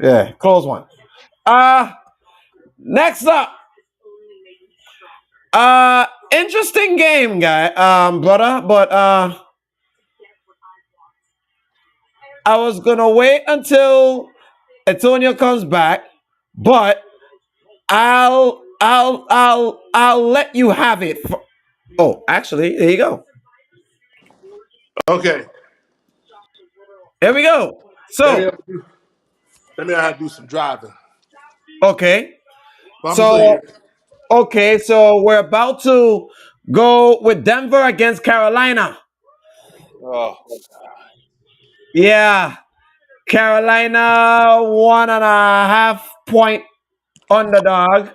S3: Yeah, close one. Next up. Interesting game, brother, but I was gonna wait until Antonio comes back, but I'll let you have it. Oh, actually, there you go.
S1: Okay.
S3: There we go.
S1: Let me
S3: So,
S1: let me have to do some driving.
S3: okay.
S1: But I'm still
S3: So,
S1: here.
S3: okay, so we're about to go with Denver against Carolina.
S5: Oh,
S3: Yeah. Carolina 1.5 point underdog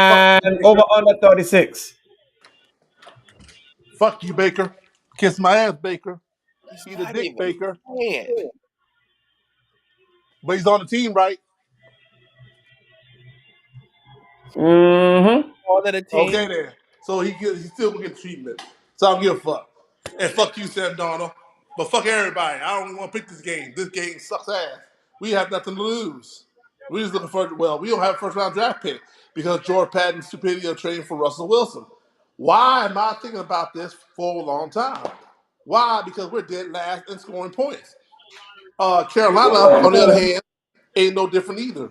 S1: Fuck
S3: and
S1: you,
S3: over
S1: Baker.
S3: under 36.
S1: Fuck you, Baker. Kiss my ass, Baker.
S5: he's
S1: Eat a
S5: not
S1: dick,
S5: even
S1: Baker.
S5: playing.
S1: But he's on the team, right?
S3: Mm-hmm.
S5: All of the team.
S1: Okay, then. So he still gonna get treatment. So I don't give a fuck. And fuck you, Sam Donald. But fuck everybody. I don't want to pick this game. This game sucks ass. We have nothing to lose. We just looking for we don't have a first round draft pick because George Patton's stupidity of trading for Russell Wilson. Why am I thinking about this for a long time? Why? Because we're dead last in scoring points. Carolina, on the other hand, ain't no different either.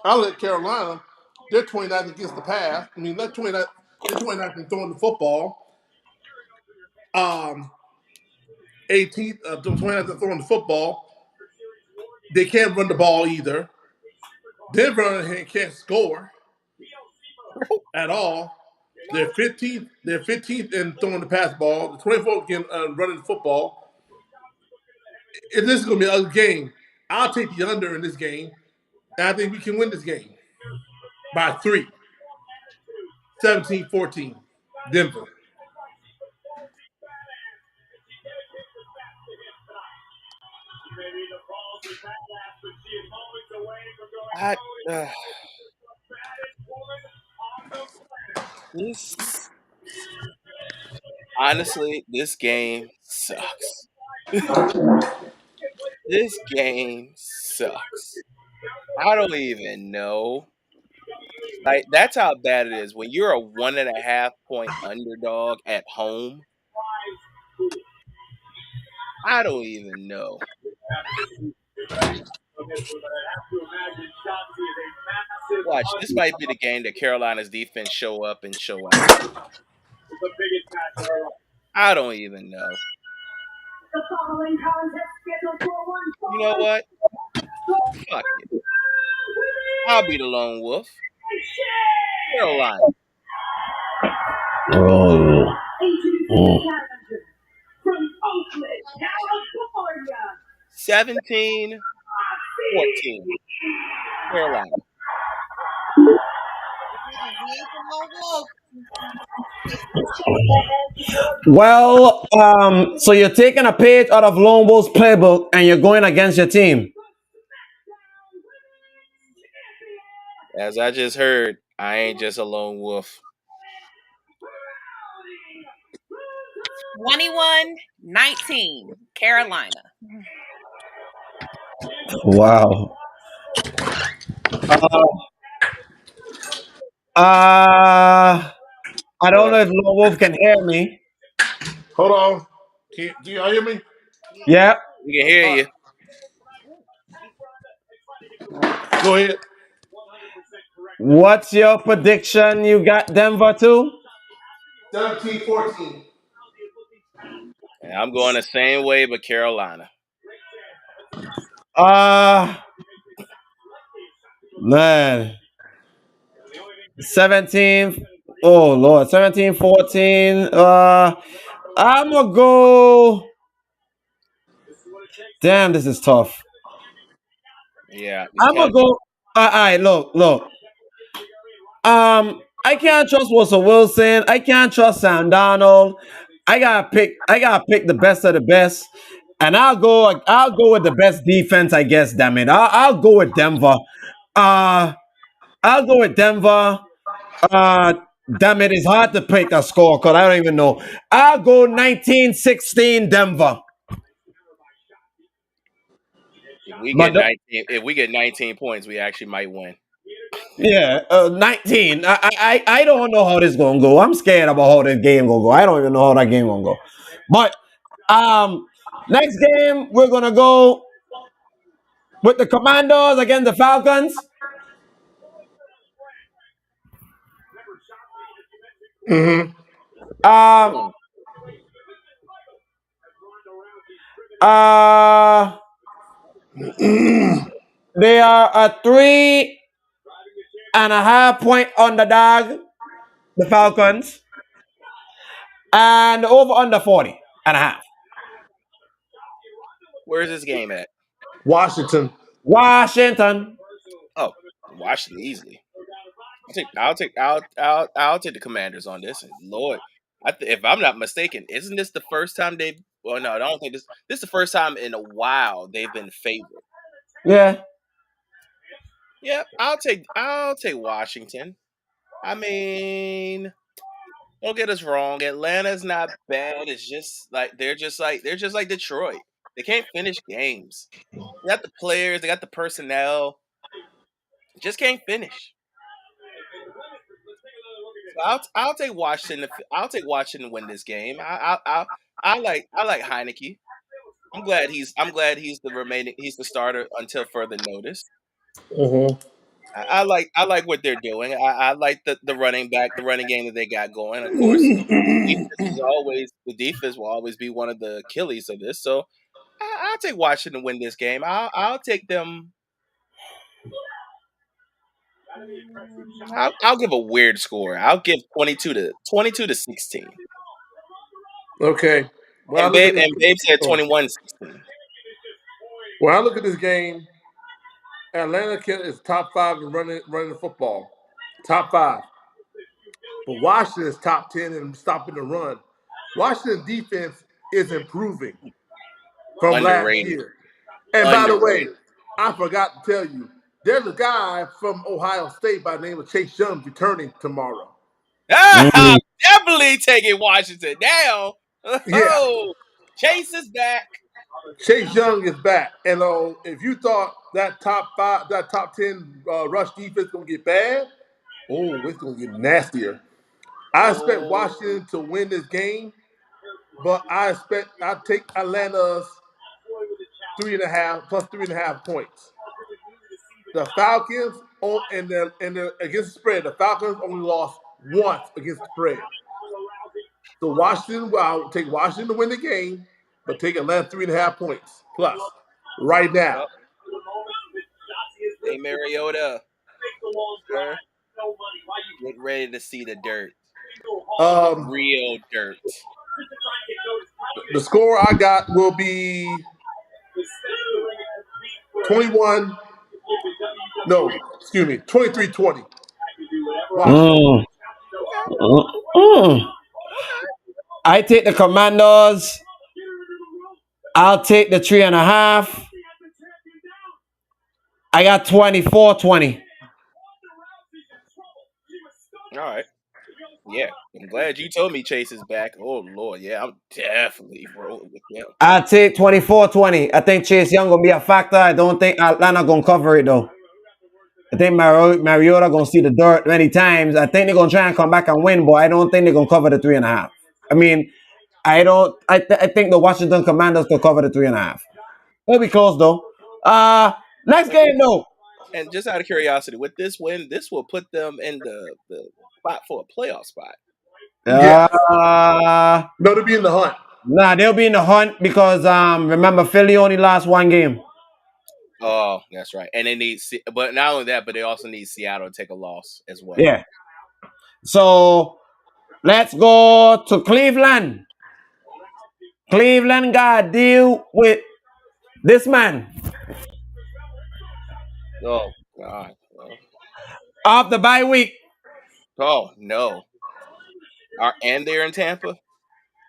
S1: I look at Carolina, they're 29th against the pass. I mean, they're 29th in throwing the football. 18th, 29th in throwing the football. They can't run the ball either. Denver, on the other hand, can't score at all. They're 15th. They're 15th in throwing the pass ball. The 24th can running the football. If this is going to be an ugly game, I'll take the under in this game, and I think we can win this game by 3. 17-14, Denver.
S5: I this honestly, this game sucks. This game sucks. I don't even know. Like that's how bad it is when you're a 1.5 point underdog at home. I don't even know. Watch, this might be the game that Carolina's defense show up and show out. I don't even know. You know what? Fuck it. I'll be the lone wolf. Carolina.
S3: Oh. Oh.
S5: 17-14. Carolina.
S3: Well, so you're taking a page out of Lone Wolf's playbook and you're going against your team.
S5: As I just heard, I ain't just a lone wolf.
S6: 21-19, Carolina.
S3: Wow. Uh, I
S1: Hold
S3: don't
S1: on.
S3: know if Lone Wolf can hear me.
S1: Hold on. Do y'all hear me?
S3: Yeah.
S5: We can hear
S1: All right.
S5: you.
S1: Go ahead.
S3: What's your prediction? You got Denver too?
S1: 17-14.
S5: And I'm going the same way, but Carolina.
S3: Uh man. 17. Oh Lord, 17-14. I'm gonna go. Damn, this is tough.
S5: Yeah,
S3: I'm gonna go. All right, look. I can't trust Russell Wilson. I can't trust Sam Donald. I gotta pick the best of the best. And I'll go with the best defense, I guess, damn it. I'll go with Denver. Uh I'll go with Denver. Uh Damn it, it's hard to pick a score because I don't even know. I'll go 19-16 Denver. But
S5: If we get 19 points, we actually might win.
S3: yeah, 19. I don't know how this gonna go. I'm scared about how this game gonna go. I don't even know how that game gonna go. But next game we're gonna go with the Commandos against the Falcons.
S1: Mm-hmm.
S3: Um
S5: Hmm.
S3: uh they are a 3.5 point underdog, the Falcons, and over under 40.5.
S5: Where's this game at?
S1: Washington.
S3: Washington.
S5: Oh, Washington easily. I'll take the Commanders on this. And Lord, if I'm not mistaken, isn't this the first time they've? Well, no, I don't think this is the first time in a while they've been favored.
S3: Yeah.
S5: Yeah, I'll take Washington. I mean, don't get us wrong. Atlanta's not bad. It's just like they're just like Detroit. They can't finish games. They got the players, they got the personnel, just can't finish. So I'll take Washington. I'll take Washington to win this game. I like Heineke. I'm glad he's the starter until further notice.
S1: Mm-hmm.
S5: I like what they're doing. I like the running game that they got going. Of course, the defense will always be one of the Achilles of this. So I'll take Washington to win this game. I'll take them. I'll give a weird score. I'll give 22-16.
S1: Okay. When I
S5: And
S1: look at
S5: Babe
S1: this,
S5: and Babe said
S1: oh,
S5: 21-16.
S1: when I look at this game, Atlanta is top five in running the football, top five. But Washington is top 10 in stopping the run. Washington defense is improving from last
S5: Underrated.
S1: year. And by the way,
S5: Underrated.
S1: I forgot to tell you, there's a guy from Ohio State by the name of Chase Young returning tomorrow.
S5: Ah,
S3: Mm.
S5: definitely taking Washington down.
S1: Yeah,
S5: Oh, Chase is back.
S1: Chase Young is back. And if you thought that top five, that top 10 rush defense gonna get bad, oh, it's gonna get nastier. I expect
S5: Oh,
S1: Washington to win this game, but I take Atlanta's 3.5 points. The Falcons against the spread. The Falcons only lost once against the spread. So Washington, well, I'll take Washington to win the game, but take Atlanta 3.5 points plus right now.
S5: oh, hey Mariota, sir, get ready to see the dirt, the
S1: Um,
S5: real dirt.
S1: the score I got will be 21. No, excuse me, 23-20. Washington.
S3: Mm.
S5: Okay,
S3: Mm.
S5: okay.
S3: I take the Commandos. I'll take the 3.5. I got 24-20.
S5: All right. Yeah, I'm glad you told me Chase is back. Oh Lord, yeah, I'm definitely rolling with him.
S3: I'll take 24-20. I think Chase Young gonna be a factor. I don't think Atlanta gonna cover it though. I think Mariota gonna see the dirt many times. I think they're gonna try and come back and win, but I don't think they're gonna cover the 3.5. I mean, I don't. I think the Washington Commanders could cover the 3.5. It'll be close though. Next game though.
S5: And just out of curiosity, with this win, this will put them in the spot for a playoff spot.
S1: Yes.
S3: Uh,
S1: No, to be in the hunt.
S3: nah, they'll be in the hunt because remember Philly only lost one game.
S5: Oh, that's right. And they need, but not only that, but they also need Seattle to take a loss as well.
S3: Yeah. So let's go to Cleveland. Cleveland got to deal with this man
S5: Oh God. Well,
S3: off the bye week.
S5: oh no. And they're in Tampa.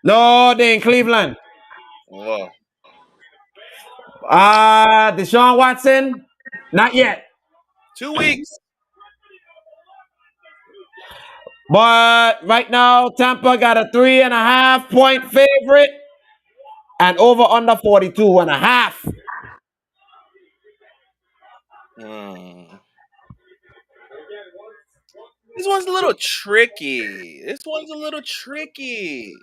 S3: No, they in Cleveland.
S5: Oh,
S3: Deshaun Watson, not yet.
S5: 2 weeks.
S3: But right now, Tampa got a 3.5 point favorite and over under 42.5.
S5: Hmm. This one's a little tricky. This one's a little tricky.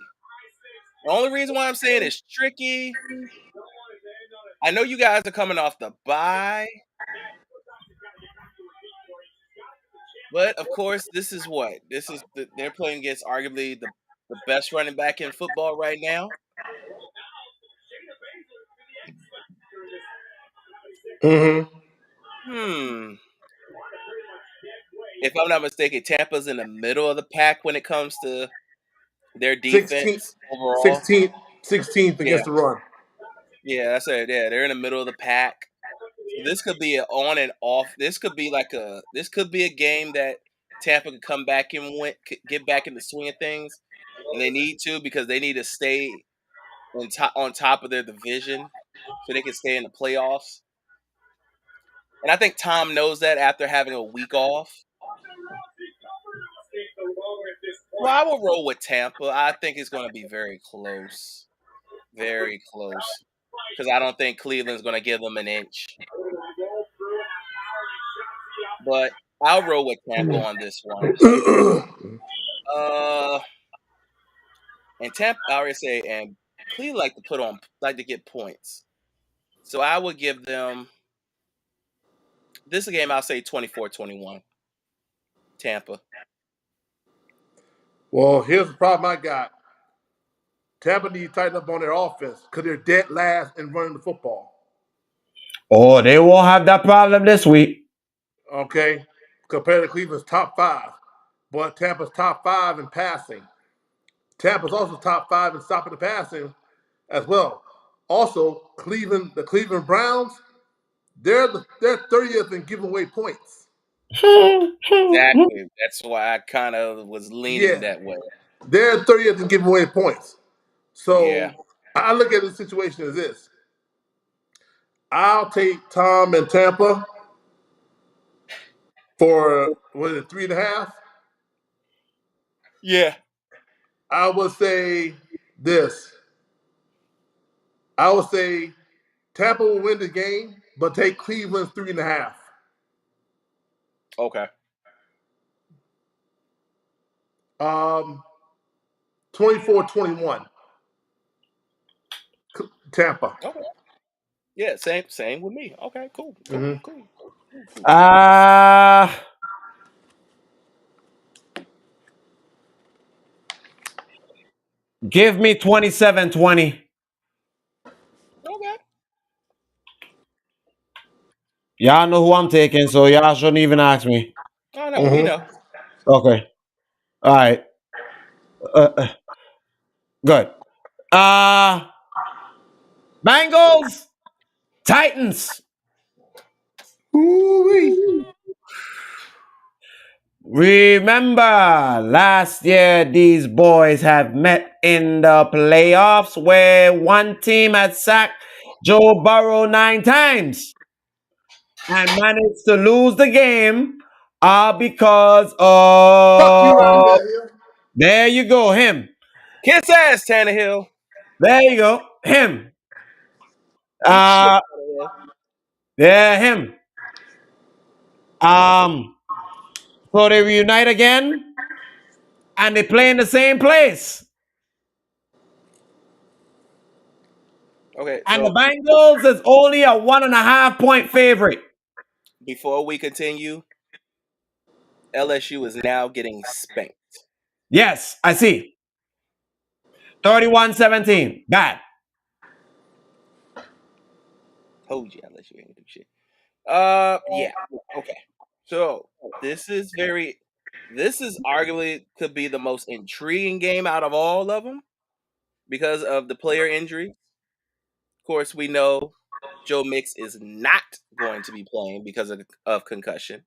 S5: The only reason why I'm saying it's tricky, I know you guys are coming off the bye, but of course, this is what they're playing against arguably the best running back in football right now.
S1: Mm-hmm.
S5: Hmm. If I'm not mistaken, Tampa's in the middle of the pack when it comes to their
S1: 16th,
S5: defense overall.
S1: 16th, 16th
S5: Yeah,
S1: against the run.
S5: yeah, that's it. Yeah, they're in the middle of the pack. So this could be an on and off. This could be a game that Tampa could come back and get back in the swing of things, and they need to because they need to stay on top of their division so they can stay in the playoffs. And I think Tom knows that after having a week off. So I will roll with Tampa. I think it's going to be very close. Very close. Because I don't think Cleveland's going to give them an inch. But I'll roll with Tampa on this one. Uh, and Tampa, I already say, and Cleveland like to get points. So I would give them this game. I'll say 24-21. Tampa.
S1: Well, here's the problem I got. Tampa needs to tighten up on their offense because they're dead last in running the football.
S3: Oh, they won't have that problem this week.
S1: Okay, compared to Cleveland's top five, but Tampa's top five in passing. Tampa's also top five in stopping the passing as well. Also, the Cleveland Browns, they're 30th in giving away points.
S5: Exactly. That's why I kind of was leaning
S1: Yeah,
S5: that way.
S1: they're 30th in giving away points.
S5: Yeah.
S1: So I look at the situation as this: I'll take Tom and Tampa for what is it, 3.5.
S5: Yeah.
S1: I would say this. I would say Tampa will win the game, but take Cleveland's 3.5.
S5: Okay.
S1: 24-21. Tampa.
S5: Okay. Yeah, same with me. Okay, cool. Cool.
S1: Mm-hmm.
S5: Cool. Cool. Cool.
S3: Uh Give me 27-20.
S5: Okay.
S3: Y'all know who I'm taking, so y'all shouldn't even ask me.
S5: Oh no, we know.
S1: Mm-hmm.
S3: Okay. All right. Good. Uh Bengals, Titans.
S1: Ooh-wee.
S3: Remember, last year these boys have met in the playoffs where one team had sacked Joe Burrow 9 times and managed to lose the game because
S1: Fuck you, Ryan
S3: of.
S1: Tannehill.
S3: There you go, him.
S5: Kiss ass, Tannehill.
S3: There you go, him.
S5: Eat shit,
S3: Uh,
S5: Tannehill.
S3: there, him. Um, so they reunite again and they play in the same place.
S5: Okay,
S3: And the
S5: so
S3: Bengals is only a 1.5 point favorite.
S5: before we continue, LSU is now getting spanked.
S3: Yes, I see. 31-17. Bad.
S5: Told you LSU ain't gonna do shit. Yeah. Okay. So this is arguably could be the most intriguing game out of all of them because of the player injury. Of course, we know Joe Mix is not going to be playing because of concussion.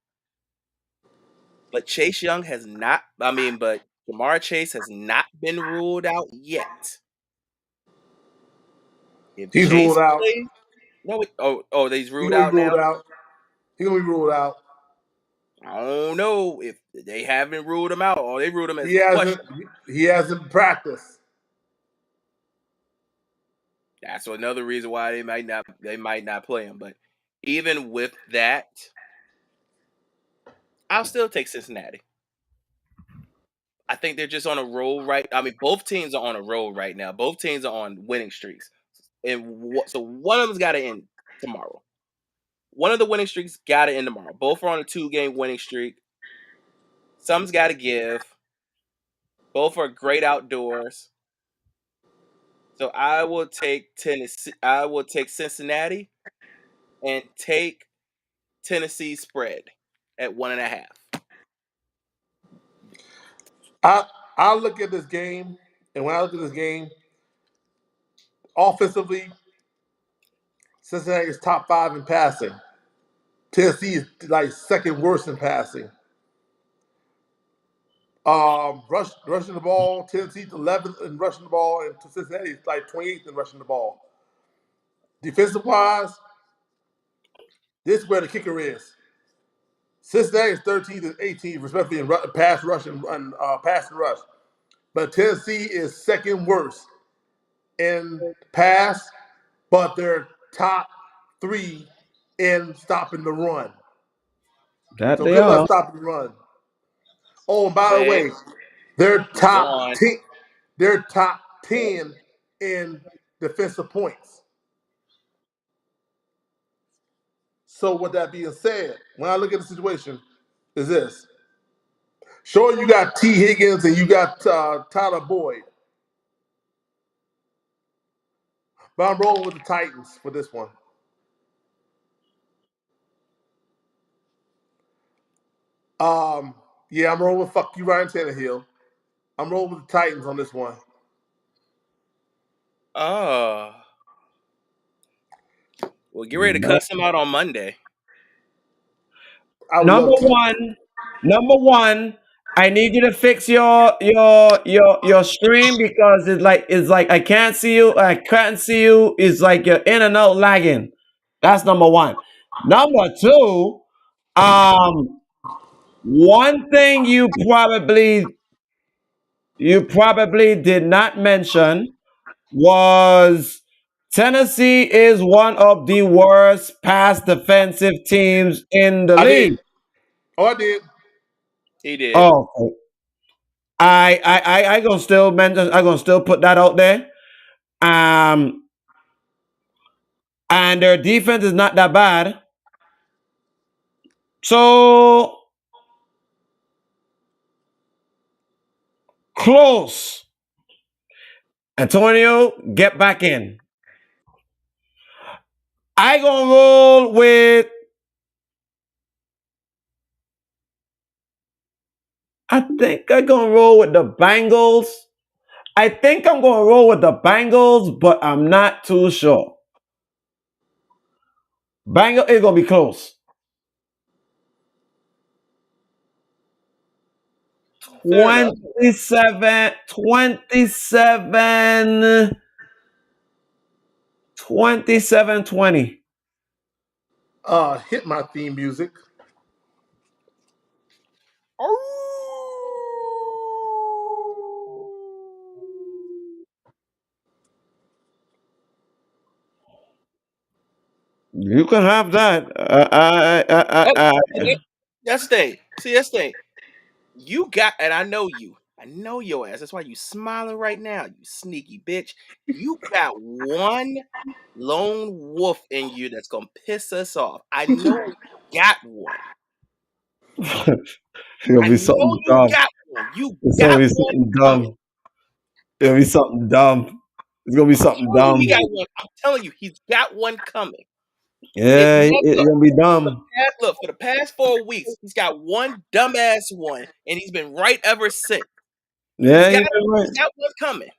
S5: But Chase Young has not. But Jamar Chase has not been ruled out yet. If
S1: He's ruled
S5: Chase
S1: out.
S5: plays, no. He's
S1: He's
S5: ruled
S1: gonna be
S5: out
S1: ruled
S5: now.
S1: out. He's gonna be ruled out.
S5: I don't know if they haven't ruled him out or they ruled him as
S1: He hasn't.
S5: question.
S1: He hasn't practiced.
S5: That's another reason why they might not play him. But even with that, I'll still take Cincinnati. I think they're just on a roll right. Both teams are on a roll right now. Both teams are on winning streaks, and so one of them's got to end tomorrow. One of the winning streaks got to end tomorrow. Both are on a 2-game winning streak. Some's got to give. Both are great outdoors. So I will take Tennessee. I will take Cincinnati and take Tennessee spread at 1.5.
S1: I I look at this game, and when I look at this game, offensively, Cincinnati is top five in passing. Tennessee is like second worst in passing. Rushing the ball, Tennessee's 11th in rushing the ball, and Cincinnati is like 28th in rushing the ball. Defensive wise, this is where the kicker is. Cincinnati is 13th and 18th, respectively, in pass rush and pass and rush. but Tennessee is second worst in pass, but they're top three in stopping the run.
S3: That
S1: So
S3: they
S1: good luck
S3: are.
S1: stopping the run. Oh, and by the
S5: They
S1: way, they're
S5: go
S1: top
S5: on.
S1: 10. They're top 10 in defensive points. So with that being said, when I look at the situation, is this. Sure, you got T. Higgins and you got Tyler Boyd, but I'm rolling with the Titans for this one. Um, yeah, I'm rolling with fuck you, Ryan Tannehill. I'm rolling with the Titans on this one.
S5: Oh, well, get ready to cuss him out on Monday.
S1: I would
S3: Number
S1: love to.
S3: one, number one, I need you to fix your stream because it's like I can't see you. I can't see you. It's like you're in and out lagging. That's number one. Number two, um, one thing you probably did not mention was Tennessee is one of the worst pass defensive teams in the
S1: I did.
S3: league.
S1: Oh, I did.
S5: He did.
S3: Oh, okay. I gonna still mention. I gonna still put that out there. Um, and their defense is not that bad. So close. Antonio, get back in. I gonna roll with. I think I gonna roll with the Bengals. I think I'm gonna roll with the Bengals, but I'm not too sure. Bengals is gonna be close.
S5: Fair enough.
S3: 27, 27, 27, 20.
S1: Hit my theme music.
S3: You can have that.
S5: Oh, that's the thing. See, that's the thing. You got, and I know you. I know your ass. That's why you smiling right now, you sneaky bitch. You got one lone wolf in you that's gonna piss us off. I know you got one.
S3: It'll
S5: I
S3: be
S5: know
S3: something
S5: you
S3: dumb.
S5: got one. You
S3: It's gonna
S5: got
S3: be
S5: one
S3: something
S5: coming.
S3: dumb. It'll be something dumb. It's gonna be
S5: I'm
S3: something
S5: telling you, he
S3: dumb.
S5: got one. I'm telling you, he's got one coming. It
S3: Yeah,
S5: look,
S3: it's
S5: look,
S3: gonna be dumb.
S5: look, for the past 4 weeks, he's got one dumbass one, and he's been right ever since. He's
S3: Yeah,
S5: got
S3: you're right.
S5: he's got one coming.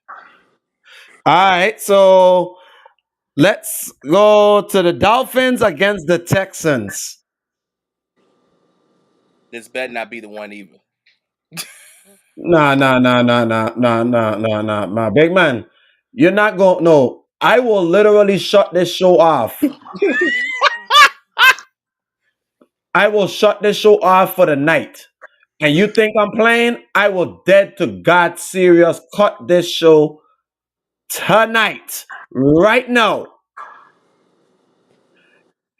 S3: All right, so let's go to the Dolphins against the Texans.
S5: This better not be the one either.
S3: Nah, nah, nah, nah, nah, nah, nah, nah, nah, nah. Big man, you're not going. No, I will literally shut this show off. I will shut this show off for the night. And you think I'm playing? I will dead to God serious cut this show tonight, right now.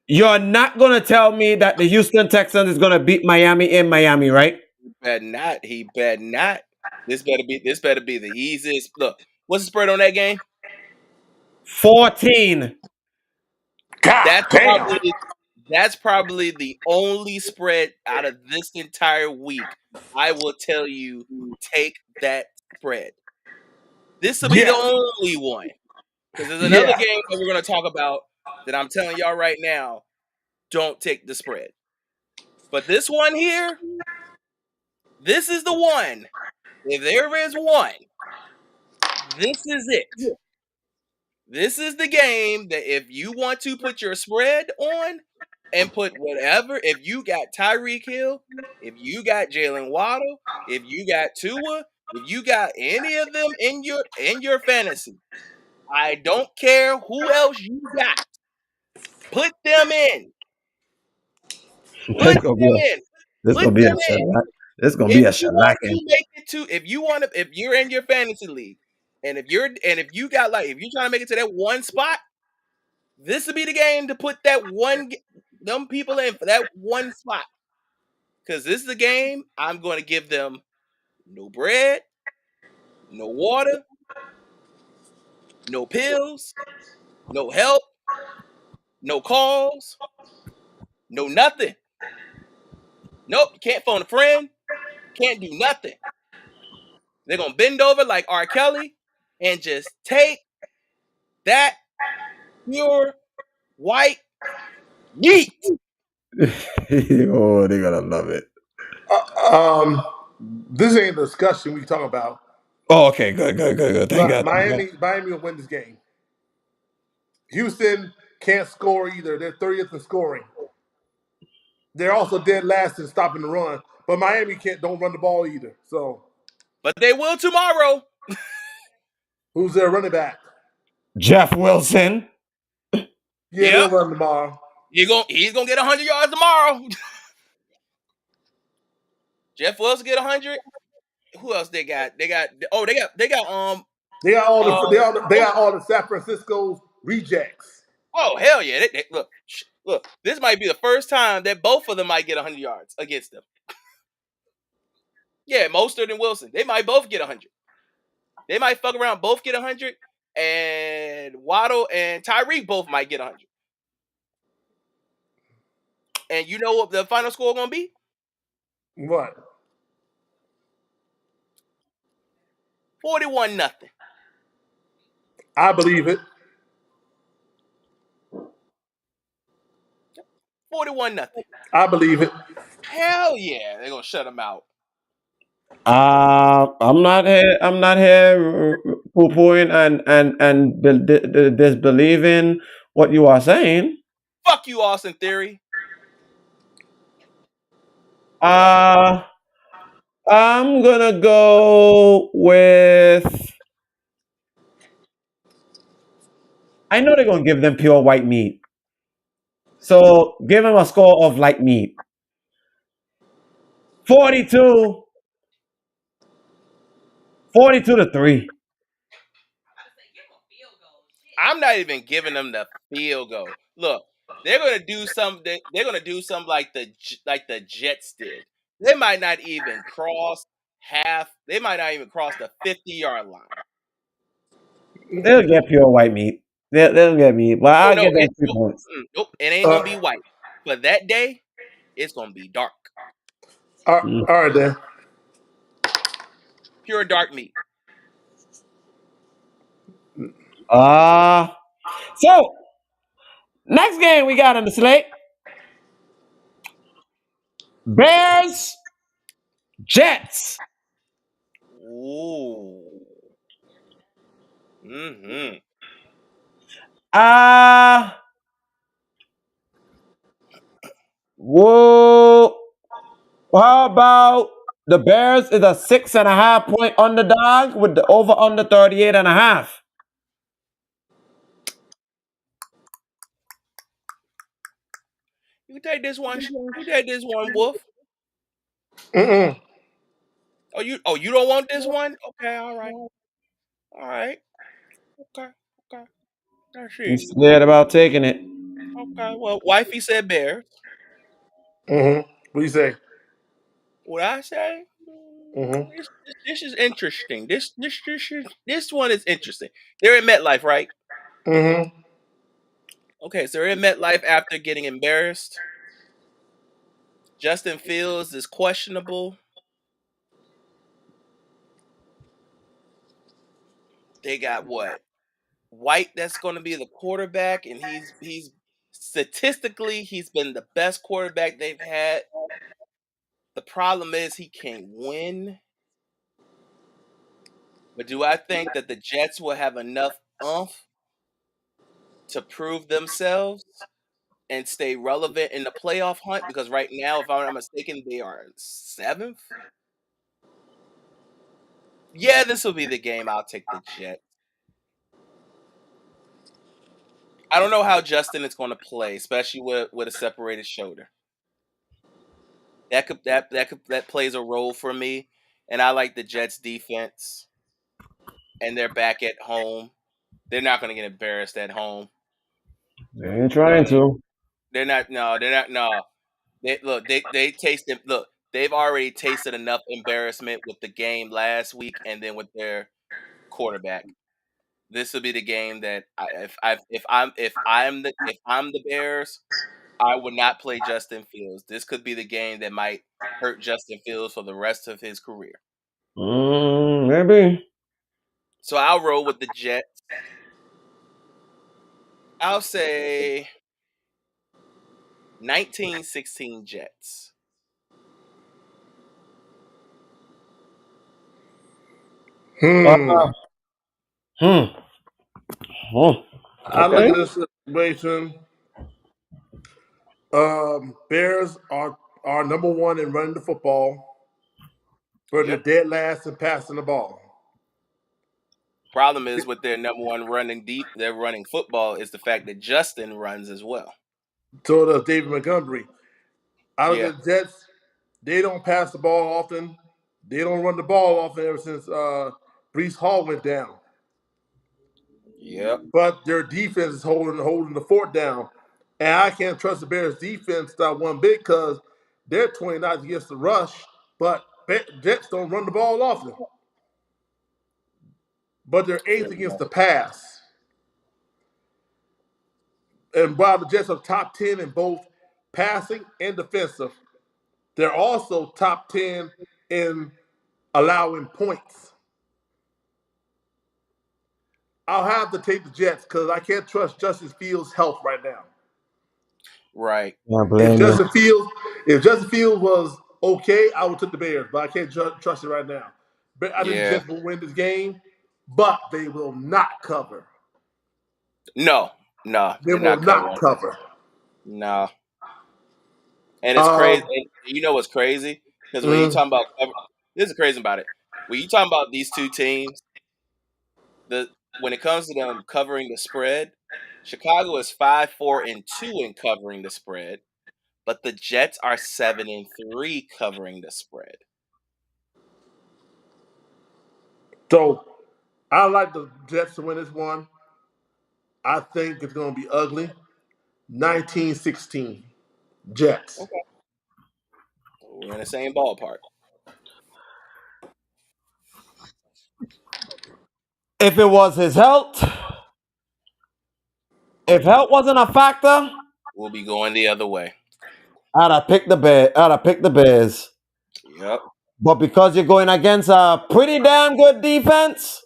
S3: You're not gonna tell me that the Houston Texans is gonna beat Miami in Miami, right?
S5: Better not. He better not. This better be the easiest. Look, what's the spread on that game?
S3: 14.
S1: God
S5: That's
S1: damn.
S5: probably that's probably the only spread out of this entire week. I will tell you, take that spread. This will be the
S1: Yeah.
S5: only one. Because there's another
S1: Yeah.
S5: game that we're going to talk about that I'm telling y'all right now, don't take the spread. But this one here, this is the one. If there is one, this is it. This is the game that if you want to put your spread on and put whatever, if you got Tyreek Hill, if you got Jalen Waddle, if you got Tua, if you got any of them in your fantasy, I don't care who else you got. Put them in.
S3: This
S5: Put
S3: gonna be
S5: them
S3: a
S5: in.
S3: this
S5: Put
S3: gonna be
S5: them
S3: a
S5: in.
S3: set, right? This gonna be
S5: If
S3: a
S5: you want
S3: shellacking.
S5: to make it to, if you're in your fantasy league, if you got like, if you're trying to make it to that one spot, this would be the game to put them people in for that one spot. Because this is the game I'm going to give them no bread, no water, no pills, no help, no calls, no nothing. Nope, you can't phone a friend, can't do nothing. They're gonna bend over like R. Kelly and just take that pure white meat.
S3: Oh, they're gonna love it.
S1: Um, this ain't a discussion we talking about.
S3: Oh, okay, good, good, good, good. Thank God. Thank God.
S1: Miami will win this game. Houston can't score either. They're 30th in scoring. They're also dead last in stopping the run. But Miami can't don't run the ball either. So
S5: But they will tomorrow.
S1: who's their running back?
S3: Jeff Wilson.
S1: Yeah,
S5: Yep.
S1: they'll run tomorrow.
S5: He's gonna get 100 yards tomorrow. Jeff Wilson get 100. Who else they got?
S1: They got all the
S5: uh
S1: they got all the San Francisco rejects.
S5: oh hell yeah. Look, this might be the first time that both of them might get 100 yards against them. Yeah, Mostert and Wilson. They might both get 100. They might fuck around, both get 100, and Waddle and Tyreek both might get 100. And you know what the final score gonna be?
S1: What?
S5: 41-0.
S1: I believe it.
S5: 41-0.
S1: I believe it.
S5: Hell yeah, they're gonna shut them out.
S3: I'm not here. I'm not here poo-pooing and disbelieving what you are saying.
S5: Fuck you, Austin Theory.
S3: Uh, I'm gonna go with. I know they're gonna give them pure white meat, so give them a score of light meat. 42, 42-3.
S5: I'm not even giving them the field goal. Look, they're gonna do some. They're gonna do something like the Jets did. They might not even cross half. They might not even cross the 50-yard line.
S3: They'll get pure white meat. They'll get meat, but
S5: Oh
S3: I'll
S5: no,
S3: give them 3 points.
S5: nope. It ain't
S1: Uh,
S5: gonna be white. But that day, it's gonna be dark,
S3: Mm.
S1: all right then.
S5: pure dark meat.
S3: Uh, so next game we got on the slate: Bears, Jets.
S5: Ooh. Mm-hmm.
S3: Uh whoa. How about the Bears is a 6.5 point underdog with the over under 38.5.
S5: You take this one. You take this one, Wolf.
S1: Mm-mm.
S5: You don't want this one? Okay, all right. All right. Okay. Okay. I
S3: You
S5: see.
S3: scared about taking it.
S5: Okay. Well, wifey said Bears.
S1: Mm-hmm. What do you say?
S5: What I say?
S1: Mm-hmm.
S5: This is interesting. This one is interesting. They're in MetLife, right?
S1: Mm-hmm.
S5: Okay, so they're in MetLife after getting embarrassed. Justin Fields is questionable. They got what? White that's going to be the quarterback, and he's statistically he's been the best quarterback they've had. The problem is he can't win. But do I think that the Jets will have enough oomph to prove themselves and stay relevant in the playoff hunt? Because right now, if I'm not mistaken, they are seventh. Yeah, this will be the game. I'll take the Jets. I don't know how Justin is going to play, especially with a separated shoulder. that plays a role for me. And I like the Jets defense, and they're back at home. They're not going to get embarrassed at home.
S3: They ain't trying to.
S5: They're not. No, they're not. No, they tasted. Look, they've already tasted enough embarrassment with the game last week, and then with their quarterback. This will be the game that if I'm the Bears, I would not play Justin Fields. This could be the game that might hurt Justin Fields for the rest of his career.
S3: Maybe.
S5: So I'll roll with the Jets. I'll say 1916 Jets.
S1: Hmm.
S3: Hmm. Oh,
S1: I look
S3: okay.
S1: at this situation. Bears are number one in running the football, but they're
S5: Yep.
S1: dead last in passing the ball.
S5: Problem is with their number one running deep, their running football is the fact that Justin runs as well.
S1: So does David Montgomery. I look
S5: Yeah.
S1: at the Jets. They don't pass the ball often. They don't run the ball often ever since Brees Hall went down.
S5: Yep.
S1: But their defense is holding the fort down. And I can't trust the Bears defense not one bit because they're 29th against the rush, but Jets don't run the ball often. But they're eighth against the pass. And while the Jets are top 10 in both passing and defensive, they're also top 10 in allowing points. I'll have to take the Jets because I can't trust Justin Fields' health right now.
S5: Right.
S3: I
S1: If
S3: blame you.
S1: Justin Fields, if Justin Fields was okay, I would take the Bears, but I can't trust it right now. But I think the
S5: Yeah.
S1: Jets will win this game, but they will not cover.
S5: No. No,
S1: They
S5: they're
S1: will
S5: not
S1: not
S5: covering.
S1: cover.
S5: No. And it's
S1: Um,
S5: crazy. And you know what's crazy? Because when you
S1: mm,
S5: talking about this is crazy about it. When you talking about these two teams, the when it comes to them covering the spread, Chicago is 5-4-2 in covering the spread, but the Jets are 7-3 covering the spread.
S1: so I like the Jets to win this one. I think it's going to be ugly. 1916 Jets.
S5: Okay. We're in the same ballpark.
S3: If it was his health, if health wasn't a factor,
S5: We'll be going the other way.
S3: I'd have picked the Bear. I'd have picked the Bears.
S5: Yep.
S3: But because you're going against a pretty damn good defense,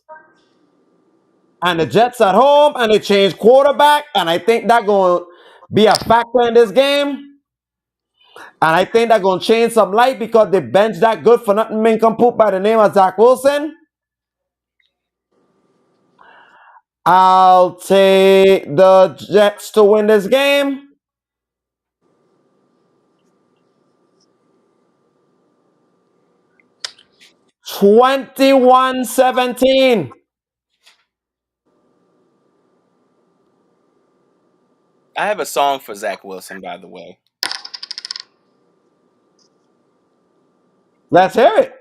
S3: and the Jets at home, and they change quarterback, and I think that's going to be a factor in this game. And I think they're going to change some light because they bench that good for nothing nincompoop by the name of Zach Wilson. I'll take the Jets to win this game. 21-17.
S5: I have a song for Zach Wilson, by the way.
S3: Let's hear it.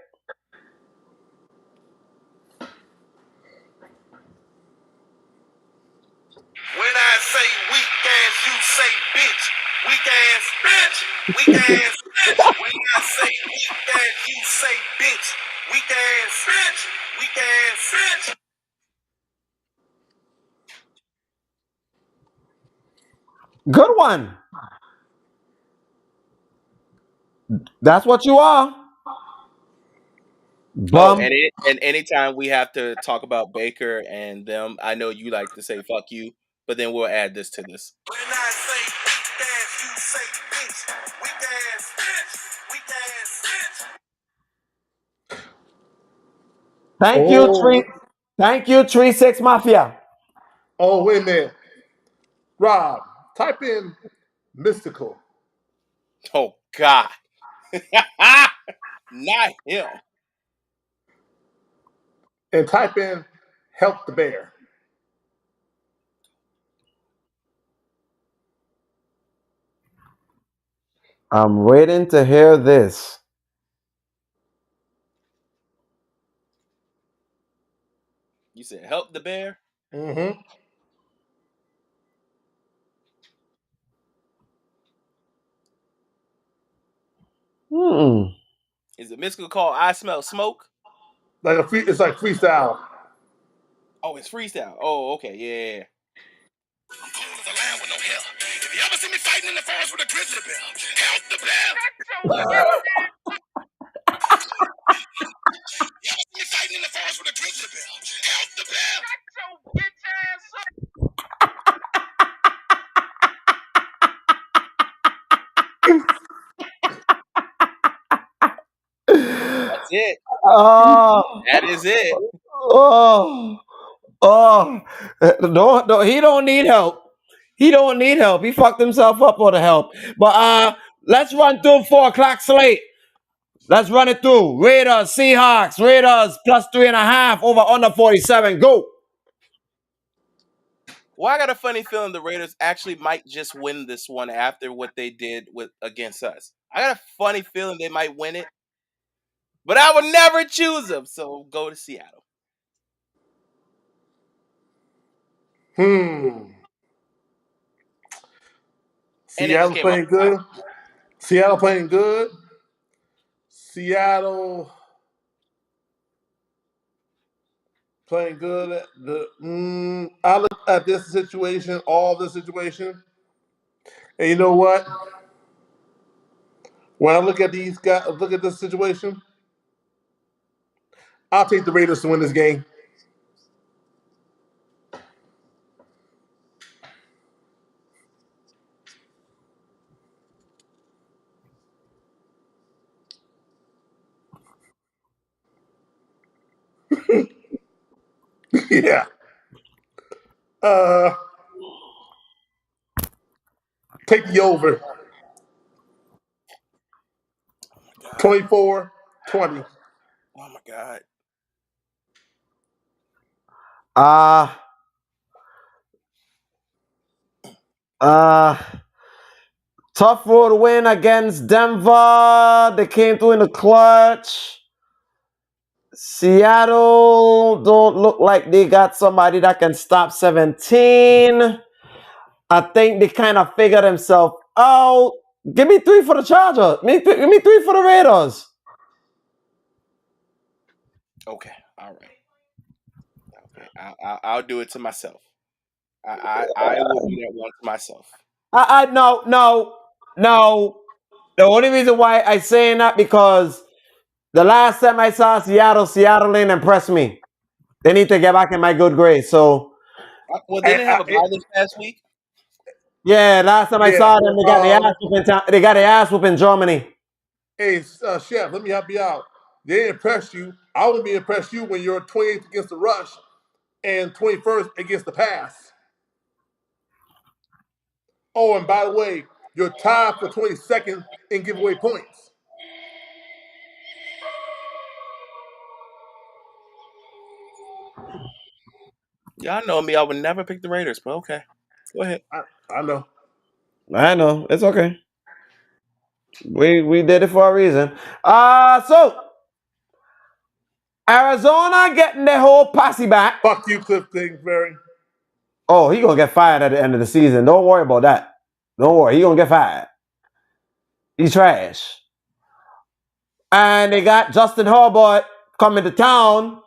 S7: When I say weak ass, you say bitch. Weak ass bitch. Weak ass bitch. When I say weak ass, you say bitch. Weak ass bitch. Weak ass bitch.
S3: Good one. That's what you are.
S5: Oh,
S3: Bum.
S5: and anytime we have to talk about Baker and them, I know you like to say "fuck you," but then we'll add this to this.
S7: When I say weak ass, you say bitch. Weak ass bitch. Weak ass bitch.
S3: Thank you,
S1: Oh,
S3: three. Thank you, 3-6 Mafia.
S1: oh, wait a minute. Rob, type in mystical
S5: Oh God, not him.
S1: and type in help the bear.
S3: I'm waiting to hear this.
S5: You said help the bear.
S1: Mm-hmm.
S3: Hmm.
S5: Is it mystical called I Smell Smoke?
S1: It's like freestyle.
S5: Oh, it's freestyle. Oh, okay, yeah.
S7: I'm cool as a lamb with no hair. If you ever see me fighting in the forest with a grizzly bear, help the bear. You ever see me fighting in the forest with a grizzly bear, help the bear.
S5: That's it.
S3: Oh,
S5: That is it.
S3: oh, oh. Don't, he don't need help. He don't need help. He fucked himself up for the help. But let's run through 4 o'clock slate. Let's run it through. Raiders, Seahawks, Raiders +3.5 over under 47. Go.
S5: Well, I got a funny feeling the Raiders actually might just win this one after what they did with against us. I got a funny feeling they might win it, but I would never choose them. So go to Seattle.
S1: Hmm.
S5: And it just
S1: Seattle
S5: came off
S1: playing
S5: the bye.
S1: good. Seattle playing good. Seattle playing good. I look at this situation, all this situation, and you know what? When I look at these guys, look at this situation, I'll take the Raiders to win this game. Yeah. Uh, take the over.
S5: Oh my god.
S1: 24-20.
S5: Oh my god.
S3: Uh, uh, Tough road win against Denver. They came through in the clutch. Seattle don't look like they got somebody that can stop 17. I think they kind of figured themselves out. Give me 3 for the Chargers. Give me 3 for the Raiders.
S5: Okay. All right. Okay. I'll do it to myself. I will do that one to myself.
S3: No. The only reason why I saying that because the last time I saw Seattle didn't impress me. They need to get back in my good grace. So
S5: Well, they
S1: And
S5: didn't have a bye this past week.
S3: yeah, last time I
S1: yeah,
S3: saw them, they got the ass whooping. They got the ass whooping Germany.
S1: hey, Chef, let me help you out. They impressed you. I would be impressed you when you're 28th against the rush and 21st against the pass. Oh, and by the way, you're tied for 22nd in giveaway points.
S5: Y'all know me. I would never pick the Raiders, but okay. Go ahead.
S1: I know.
S3: I know it's okay. We did it for a reason. So Arizona getting their whole posse back.
S1: Fuck you, Cliff Kingsbury.
S3: Oh, he gonna get fired at the end of the season. Don't worry about that. Don't worry, he gonna get fired. He's trash. And they got Justin Herbert coming to town.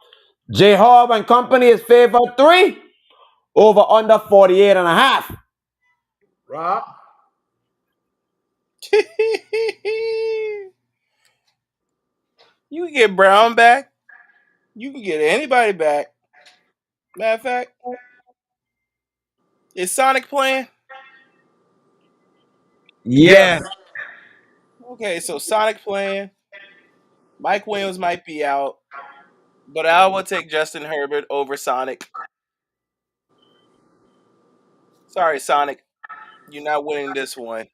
S3: J Herb and company is favored 3 over under 48.5.
S1: Rob.
S5: You can get Brown back. You can get anybody back. Matter of fact, is Sonic playing?
S3: Yeah.
S1: Yes.
S5: Okay, so Sonic playing. Mike Williams might be out, but I will take Justin Herbert over Sonic. Sorry, Sonic. You're not winning this one.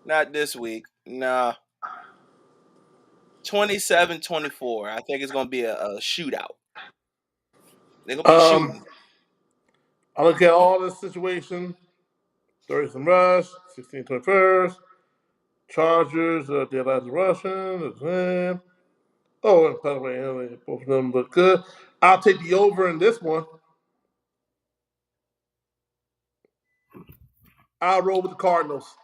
S5: Not this week. Nah. 27-24. I think it's going to be a shootout. They're going to be
S1: Um,
S5: shooting.
S1: I look at all this situation. 30 some rush, 16 21st. Chargers, they're last Russian. Oh, and by the way, both of them look good. I'll take the over in this one. I'll roll with the Cardinals.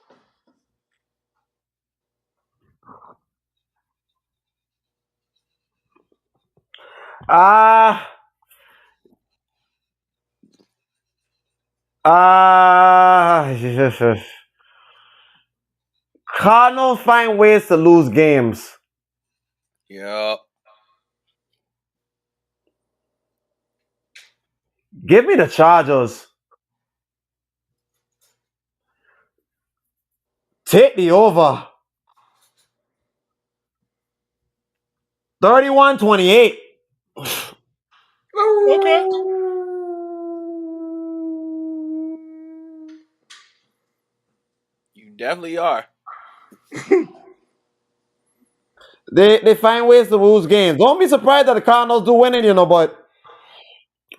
S3: Ah, uh, Cardinals find ways to lose games.
S5: Yep.
S3: Give me the Chargers. Take the over. 31-28.
S5: Okay. You definitely are.
S3: They find ways to lose games. Don't be surprised that the Cardinals do winning, but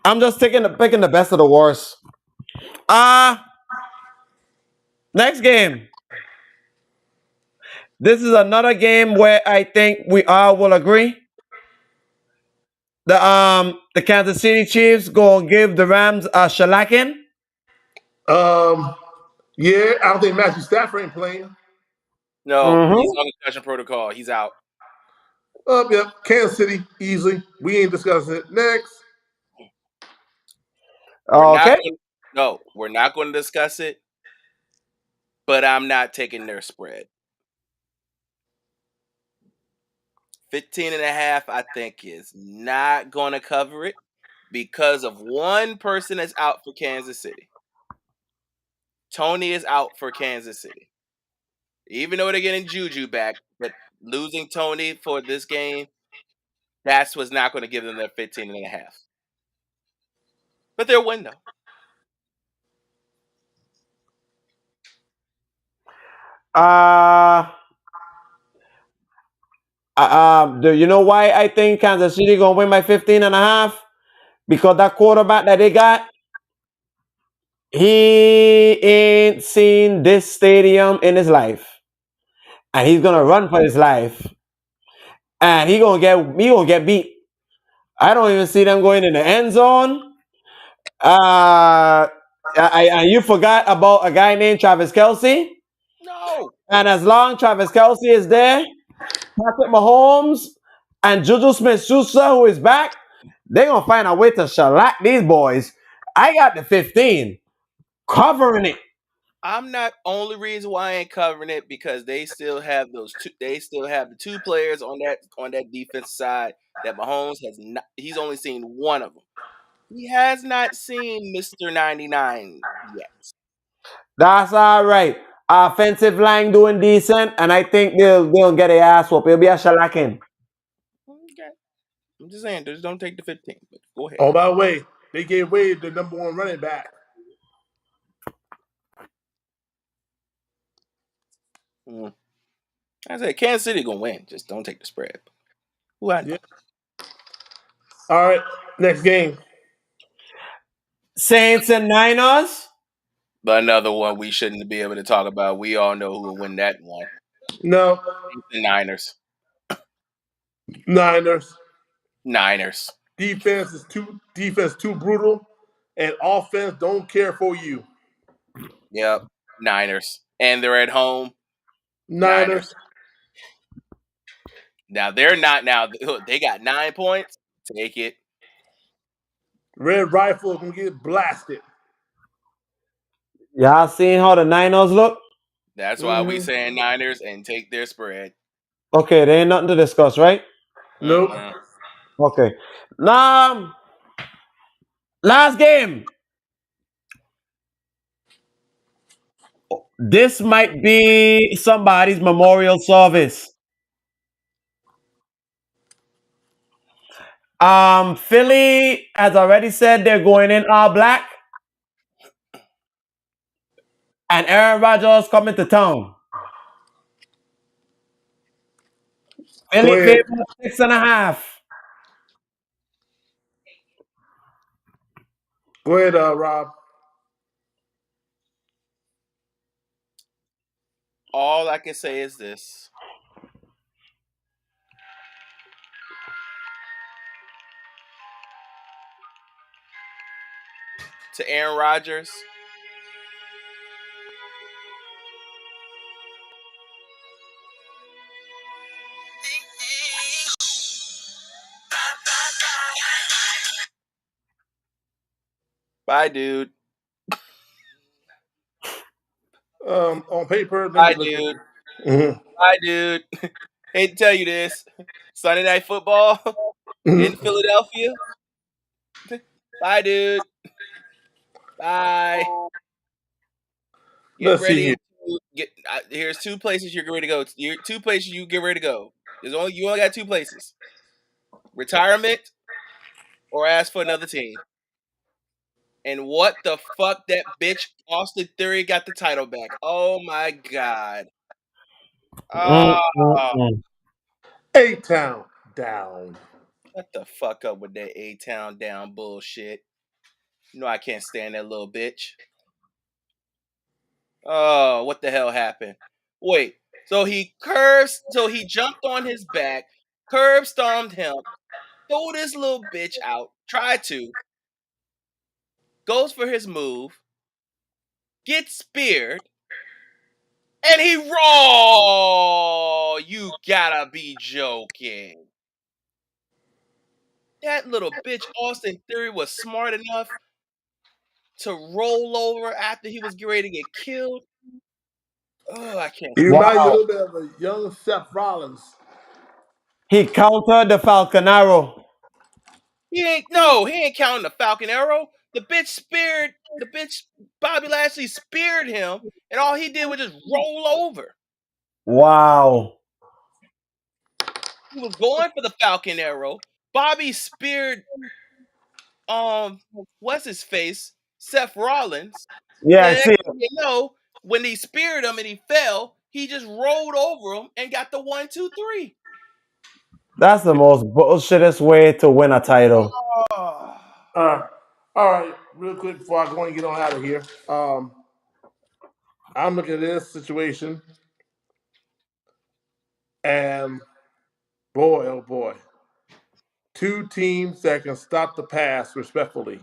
S3: I'm just picking the best of the worst. Next game. This is another game where I think we all will agree. The Kansas City Chiefs gonna give the Rams a shellacking.
S1: Um, yeah, I don't think Matthew Stafford ain't playing.
S5: No, he's
S3: Mm-hmm.
S5: on concussion protocol. He's out.
S1: Yep, Kansas City easily. We ain't discussing it. Next.
S5: We're not
S3: Okay.
S5: going. No, we're not going to discuss it. But I'm not taking their spread. 15.5, I think, is not going to cover it because of one person that's out for Kansas City. Tony is out for Kansas City. Even though they're getting Juju back, but losing Tony for this game, that's what's not going to give them their 15.5. But they'll win, though.
S3: Uh, do you know why I think Kansas City gonna win by 15.5? Because that quarterback that they got, he ain't seen this stadium in his life. And he's gonna run for his life. And he gonna get beat. I don't even see them going in the end zone. And you forgot about a guy named Travis Kelce.
S5: No.
S3: And as long Travis Kelce is there, Patrick Mahomes and Juju Smith-Schuster, who is back, they're gonna find a way to shellac these boys. I got the 15, covering it.
S5: I'm not only reason why I ain't covering it because they still have those two. They still have the two players on that defense side that Mahomes has not. He's only seen one of them. He has not seen Mr. 99 yet.
S3: That's all right. Offensive line doing decent, and I think they'll get a ass whoop. It'll be a shellacking.
S5: Okay, I'm just saying, just don't take the 15. But go ahead.
S1: Oh, by the way, they gave away the number one running back.
S5: Mm. I said Kansas City gonna win. Just don't take the spread. Who I know.
S1: Yeah. All right, next game.
S3: Saints and Niners.
S5: But another one we shouldn't be able to talk about. We all know who will win that one.
S1: No,
S5: The Niners.
S1: Niners.
S5: Niners.
S1: Defense too brutal, and offense don't care for you.
S5: Yep. Niners. And they're at home.
S1: Niners.
S5: Niners. Now they're not now they got 9 points. Take it.
S1: Red Rifle gonna get blasted.
S3: Y'all seen how the Niners look?
S5: That's why we
S1: Mm-hmm.
S5: saying Niners and take their spread.
S3: Okay, there ain't nothing to discuss, right?
S1: Nope.
S5: Mm-mm.
S3: Okay. Now, last game. This might be somebody's memorial service. Philly has already said they're going in all black, and Aaron Rodgers coming to town.
S1: Go
S3: Philly
S1: ahead.
S3: favored 6.5.
S1: Go ahead, Rob.
S5: All I can say is this. To Aaron Rodgers, bye, dude.
S1: On paper, let me
S5: Bye,
S1: look at.
S5: dude.
S1: Mhm.
S5: Bye, dude. Hate to tell you this. Sunday Night Football in
S1: Mhm.
S5: Philadelphia. Bye, dude. Bye. Get
S1: Let's see
S5: ready
S1: here.
S5: to get. Here's two places you're ready to go. Two places you get ready to go. You only got two places: retirement or ask for another team. And what the fuck, that bitch Austin Theory got the title back. Oh my god.
S3: Mm,
S5: Ah,
S3: mm, mm.
S1: A-Town down.
S5: shut the fuck up with that A Town down bullshit. You know I can't stand that little bitch. Oh, what the hell happened? Wait, so he jumped on his back, curb stomped him, threw this little bitch out, tried to, goes for his move, gets speared, and he roll. You gotta be joking. That little bitch Austin Theory was smart enough to roll over after he was getting ready to get killed. Oh, I can't
S1: He
S5: stand
S1: reminds
S5: it.
S1: me a
S3: Wow.
S1: little bit of a young Seth Rollins.
S3: He countered the Falcon Arrow.
S5: He ain't counting the Falcon Arrow. The bitch Bobby Lashley speared him, and all he did was just roll over.
S3: Wow.
S5: He was going for the Falcon Arrow. Bobby speared what's his face? Seth Rollins. And
S3: Yeah, I
S5: then
S3: see
S5: next
S3: it.
S5: thing you know, when he speared him and he fell, he just rolled over him and got the 1, 2, 3.
S3: That's the most bullshittest way to win a title.
S5: Oh.
S1: Uh, all right, real quick before I go and get on out of here. I'm looking at this situation, and boy, oh boy, two teams that can stop the pass respectfully,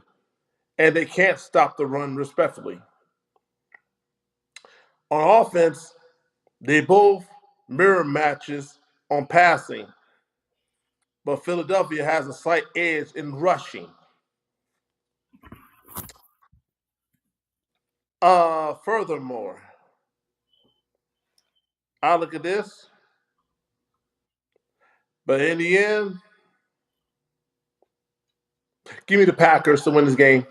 S1: and they can't stop the run respectfully. On offense, they both mirror matches on passing, but Philadelphia has a slight edge in rushing. Furthermore, I look at this, but in the end, give me the Packers to win this game.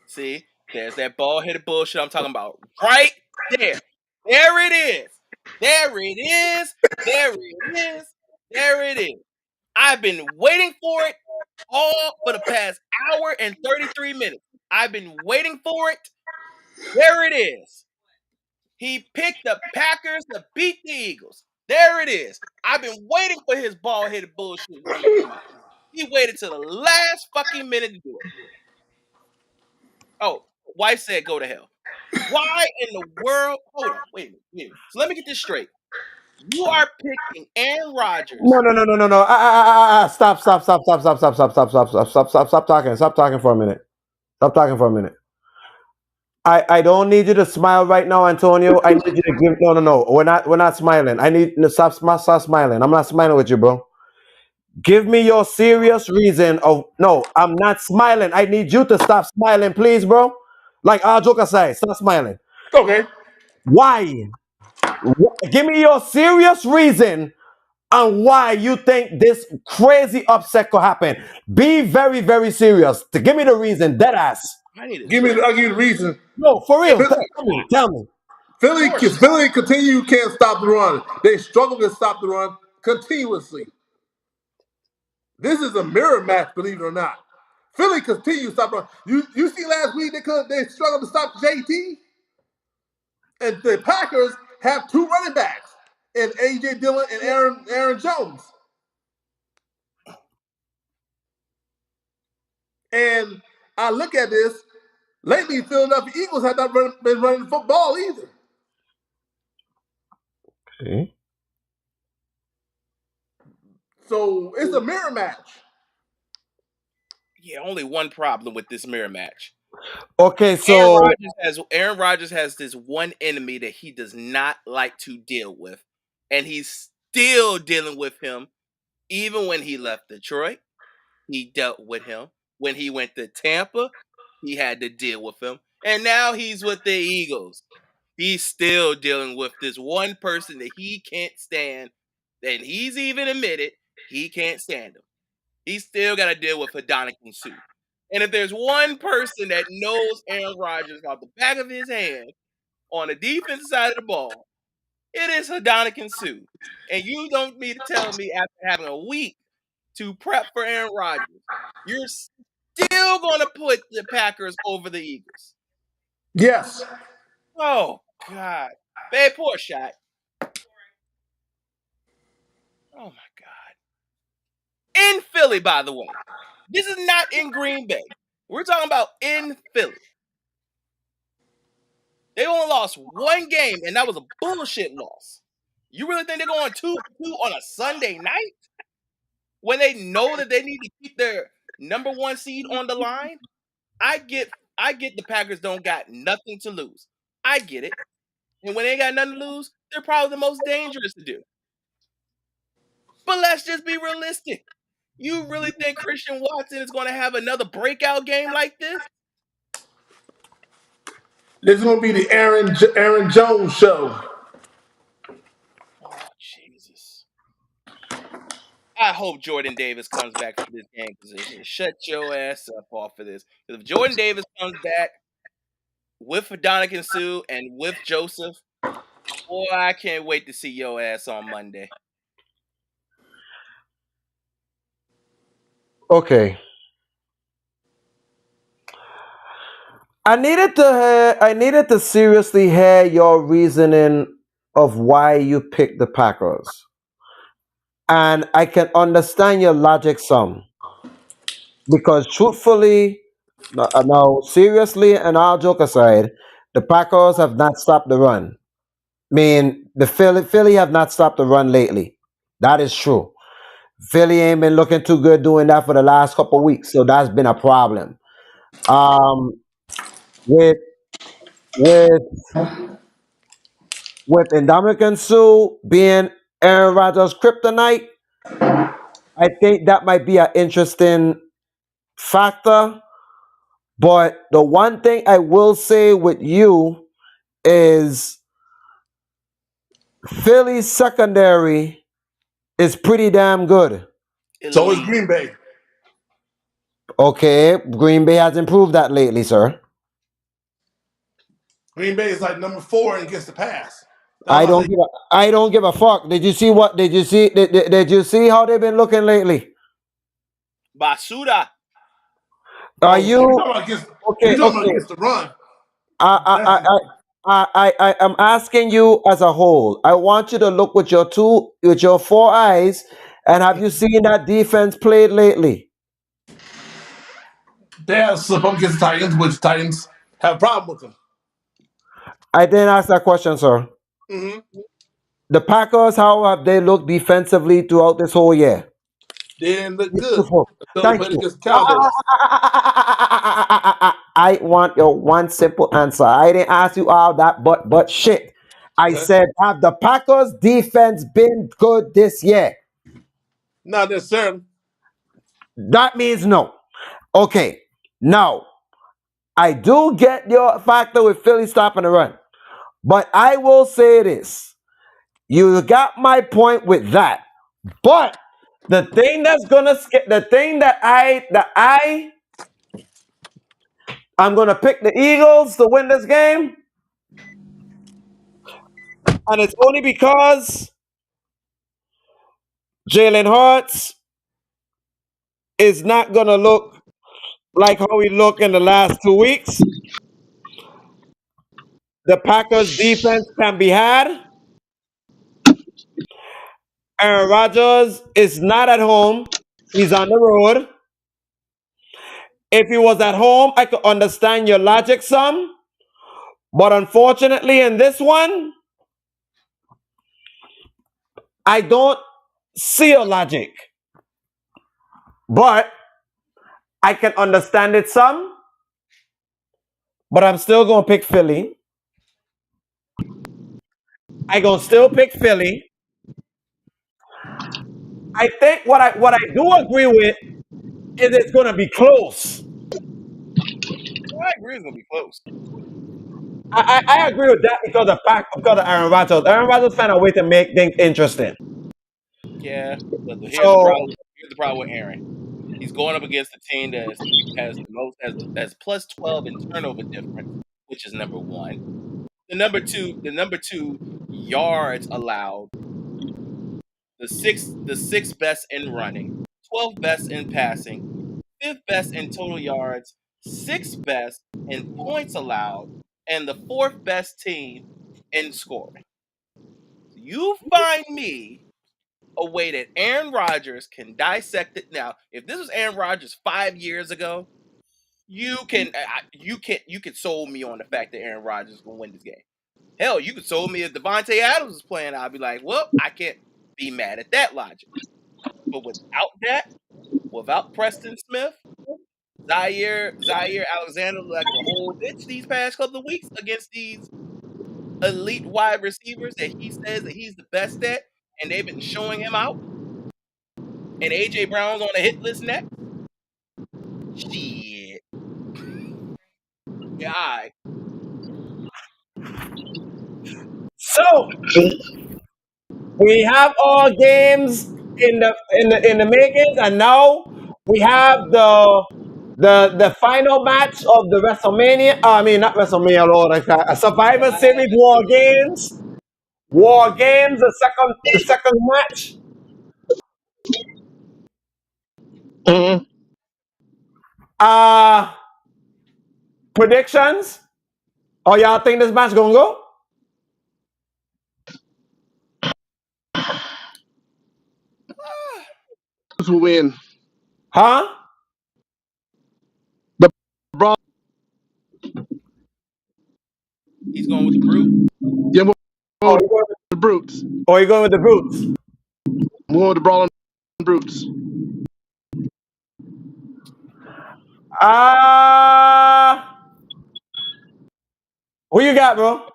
S5: See, there's that ball headed bullshit I'm talking about. Right there. There it is. There it is. There it is. There it is. I've been waiting for it all for the past hour and 33 minutes. I've been waiting for it. There it is. He picked the Packers to beat the Eagles. There it is. I've been waiting for his ball headed bullshit run to come out. He waited till the last fucking minute to do it. Oh, wife said go to hell. Why in the world? Hold on, wait a minute, wait a minute. So let me get this straight. You are picking Aaron
S3: No,
S5: Rodgers.
S3: no, no, no, no, no. Stop, stop, stop, stop, stop, stop, stop, stop, stop, stop, stop, stop, stop talking. Stop talking for a minute. Stop talking for a minute. I don't need you to smile right now, Antonio. I need you to give. No, no, no. We're not smiling. I need no, stop smiling. I'm not smiling with you, bro. Give me your serious reason of no. I'm not smiling. I need you to stop smiling, please, bro. Like our joke aside, stop smiling.
S1: Okay.
S3: Why? Give me your serious reason on why you think this crazy upset could happen. Be very, very serious. To give me the reason, dead ass.
S5: I need a
S1: Give me.
S5: drink.
S1: I'll give you the reason.
S3: No, for real.
S1: Philly,
S3: Tell me. Tell me.
S5: Pour a shot.
S1: Philly continue can't stop the run. They struggle to stop the run continuously. This is a mirror match, believe it or not. Philly continues to stop the run. You see last week they struggled to stop JT, and the Packers have two running backs, and AJ Dillon and Aaron Jones. And I look at this lately. Philadelphia Eagles have not been running football either.
S3: Okay.
S1: So it's a mirror match.
S5: Yeah, only one problem with this mirror match.
S3: Okay,
S5: Aaron
S3: so
S5: Rodgers has Aaron Rodgers has this one enemy that he does not like to deal with, and he's still dealing with him. Even when he left Detroit, he dealt with him. When he went to Tampa, he had to deal with him, and now he's with the Eagles. He's still dealing with this one person that he can't stand, and he's even admitted he can't stand him. He's still got to deal with Hadouken Sue. And if there's one person that knows Aaron Rodgers off the back of his hand on the defensive side of the ball, it is Hadouken Sue. And you don't need to tell me after having a week to prep for Aaron Rodgers, you're still going to put the Packers over the Eagles.
S1: Yes.
S5: Oh, God. Bad poor shot. Oh, my God. In Philly, by the way. This is not in Green Bay. We're talking about in Philly. They only lost one game, and that was a bullshit loss. You really think they're going 2-2 on a Sunday night when they know that they need to keep their number one seed on the line? I get the Packers don't got nothing to lose. I get it. And when they ain't got nothing to lose, they're probably the most dangerous to do. But let's just be realistic. You really think Christian Watson is going to have another breakout game like this?
S1: This is gonna be the Aaron Jones show.
S5: Oh, Jesus. I hope Jordan Davis comes back for this game because shut your ass up off of this. Because if Jordan Davis comes back with Donovan Sue and with Joseph, boy, I can't wait to see your ass on Monday.
S3: okay. I needed to seriously hear your reasoning of why you picked the Packers. And I can understand your logic some. Because truthfully, no, seriously, and all joke aside, the Packers have not stopped the run. I mean, the Philly have not stopped the run lately. That is true. Philly ain't been looking too good doing that for the last couple weeks, so that's been a problem. Um, with with with Ndamukong Suh being Aaron Rodgers' kryptonite, I think that might be an interesting factor. But the one thing I will say with you is Philly's secondary is pretty damn good.
S1: So is
S5: Elite.
S1: Green Bay.
S3: Okay, Green Bay has improved that lately, sir.
S1: Green Bay is like number 4 against the pass. That's
S3: I
S1: why I
S3: don't
S1: say
S3: give a I don't give a fuck. Did you see what? Did you see how they've been looking lately?
S5: Basuda.
S3: Are
S1: oh,
S3: you
S1: if you're talking about against if
S3: okay?
S1: you're talking about
S3: Okay.
S1: against the run,
S3: I
S1: that's
S3: I am asking you as a whole. I want you to look with your four eyes, and have you seen that defense played lately?
S1: that's up against the Titans, which Titans have a problem with them.
S3: I didn't ask that question, sir.
S1: Mm-hmm.
S3: The Packers, how have they looked defensively throughout this whole year?
S1: They didn't look good
S3: Beautiful.
S1: until they
S3: Thank
S1: played
S3: you.
S1: against the Cowboys.
S3: I want your one simple answer. I didn't ask you all that, but shit. I
S1: Okay.
S3: said, have the Packers defense been good this year?
S1: Not necessarily.
S3: That means no. Okay. Now, I do get your factor with Philly stopping the run. But I will say this. You got my point with that. But the thing that's gonna the thing I'm gonna pick the Eagles to win this game, and it's only because Jalen Hurts is not gonna look like how he looked in the last 2 weeks. The Packers defense can be had. Aaron Rodgers is not at home. He's on the road. If he was at home, I could understand your logic some. But unfortunately, in this one, I don't see a logic, but I can understand it some. But I'm still gonna pick Philly. I gonna still pick Philly. I think what I do agree with is it's gonna be close.
S5: I agree it's gonna be close.
S3: I agree with that because of Aaron Rodgers. Aaron Rodgers found a way to make things interesting.
S5: Yeah, but here's the
S3: So
S5: problem. Here's the problem with Aaron. He's going up against a team that has the most has plus 12 in turnover difference, which is number one. The number two yards allowed, the sixth best in running, 12th best in passing, fifth best in total yards, sixth best in points allowed, and the fourth best team in scoring. You find me a way that Aaron Rodgers can dissect it now. If this was Aaron Rodgers 5 years ago, you can sold me on the fact that Aaron Rodgers is gonna win this game. Hell, you could sold me if Devontae Adams was playing. I'd be like, well, I can't be mad at that logic. But without Preston Smith, Zaire Alexander like a whole bitch these past couple of weeks against these elite wide receivers that he says that he's the best at, and they've been showing him out. And AJ Brown's on the hit list next. Shit. Yeah, all right.
S3: so we have all games in the makings, and now we have the final match of the WrestleMania. I mean, not WrestleMania, Lord, a Survivor Series War Games. War Games, the second match.
S1: Mhm.
S3: Uh Predictions? Oh, y'all think this match gonna go?
S1: Who will win?
S3: Huh?
S1: The Braun.
S5: He's going with the brute.
S1: Yeah, I'm
S3: Oh,
S1: going with
S3: you going?
S1: the Brutes.
S3: Oh, you going with the Brutes?
S1: I'm going with the Brawling Brutes.
S3: Uh who you got, bro?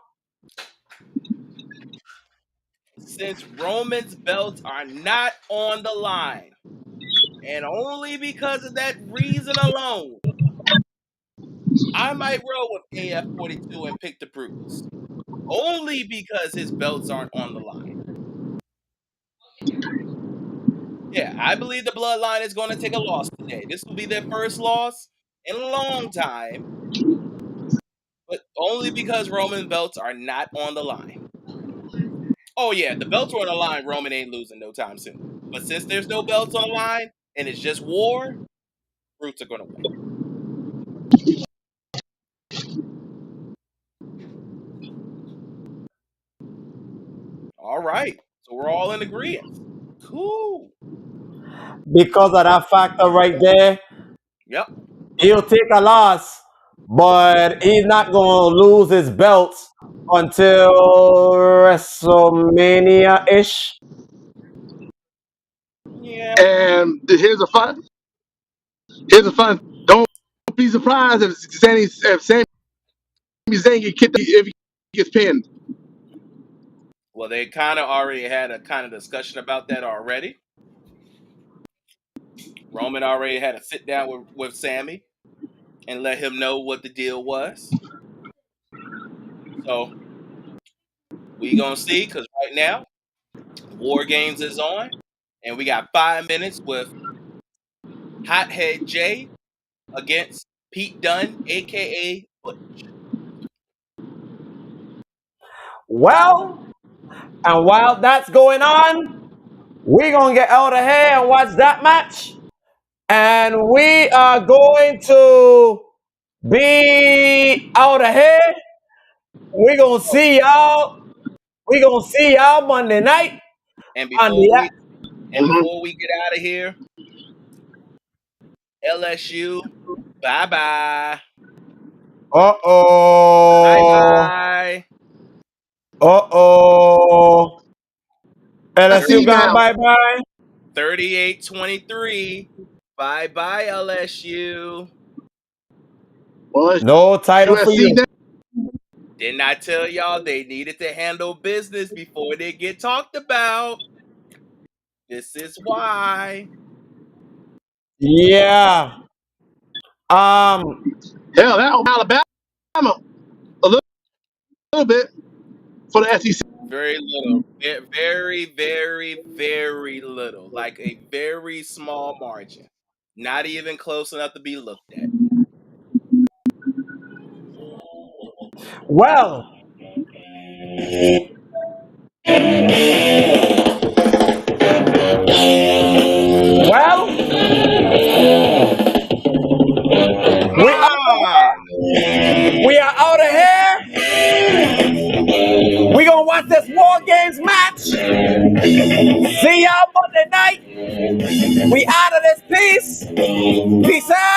S5: Since Roman's belts are not on the line, and only because of that reason alone, I might roll with AF42 and pick the Brutes. Only because his belts aren't on the line. Yeah, I believe the Bloodline is going to take a loss today. This will be their first loss in a long time, but only because Roman's belts are not on the line. Oh yeah, the belts are on the line. Roman ain't losing no time soon. But since there's no belts on the line and it's just war, Brutes are going to win. All right, so we're all in agreement. Cool.
S3: Because of that factor right there,
S5: Yep.
S3: he'll take a loss, but he's not gonna lose his belts until WrestleMania ish.
S5: Yeah.
S1: And here's a fun. Here's a fun. Don't be surprised if Sami Zayn get kicked if he gets pinned.
S5: Well, they kind of already had a kind of discussion about that already. Roman already had a sit down with Sammy and let him know what the deal was. So we gonna see because right now War Games is on, and we got 5 minutes with Hothead Jay against Pete Dunne, aka Butch.
S3: Well, and while that's going on, we're gonna get out of here and watch that match. And we are going to be out of here. We're gonna see y'all. We're gonna see y'all Monday night
S5: And
S3: on
S5: before
S3: the
S5: we and before we get out of here, LSU, bye bye,
S3: uh
S5: bye
S3: oh.
S5: bye.
S3: Uh oh. LSU gone bye-bye.
S5: 38-23. Bye-bye, LSU.
S1: Well,
S3: No title for
S1: USC
S3: you.
S1: now.
S5: Didn't I tell y'all they needed to handle business before they get talked about? This is why.
S3: Yeah.
S1: Hell, that Alabama a little bit for the SEC.
S5: Very little. Very, very, very little. Like a very small margin. Not even close enough to be looked at.
S3: Well, well, we
S5: Ah!
S3: are out of here. We gonna watch this War Games match. See y'all Monday night. We out of this piece. Peace out.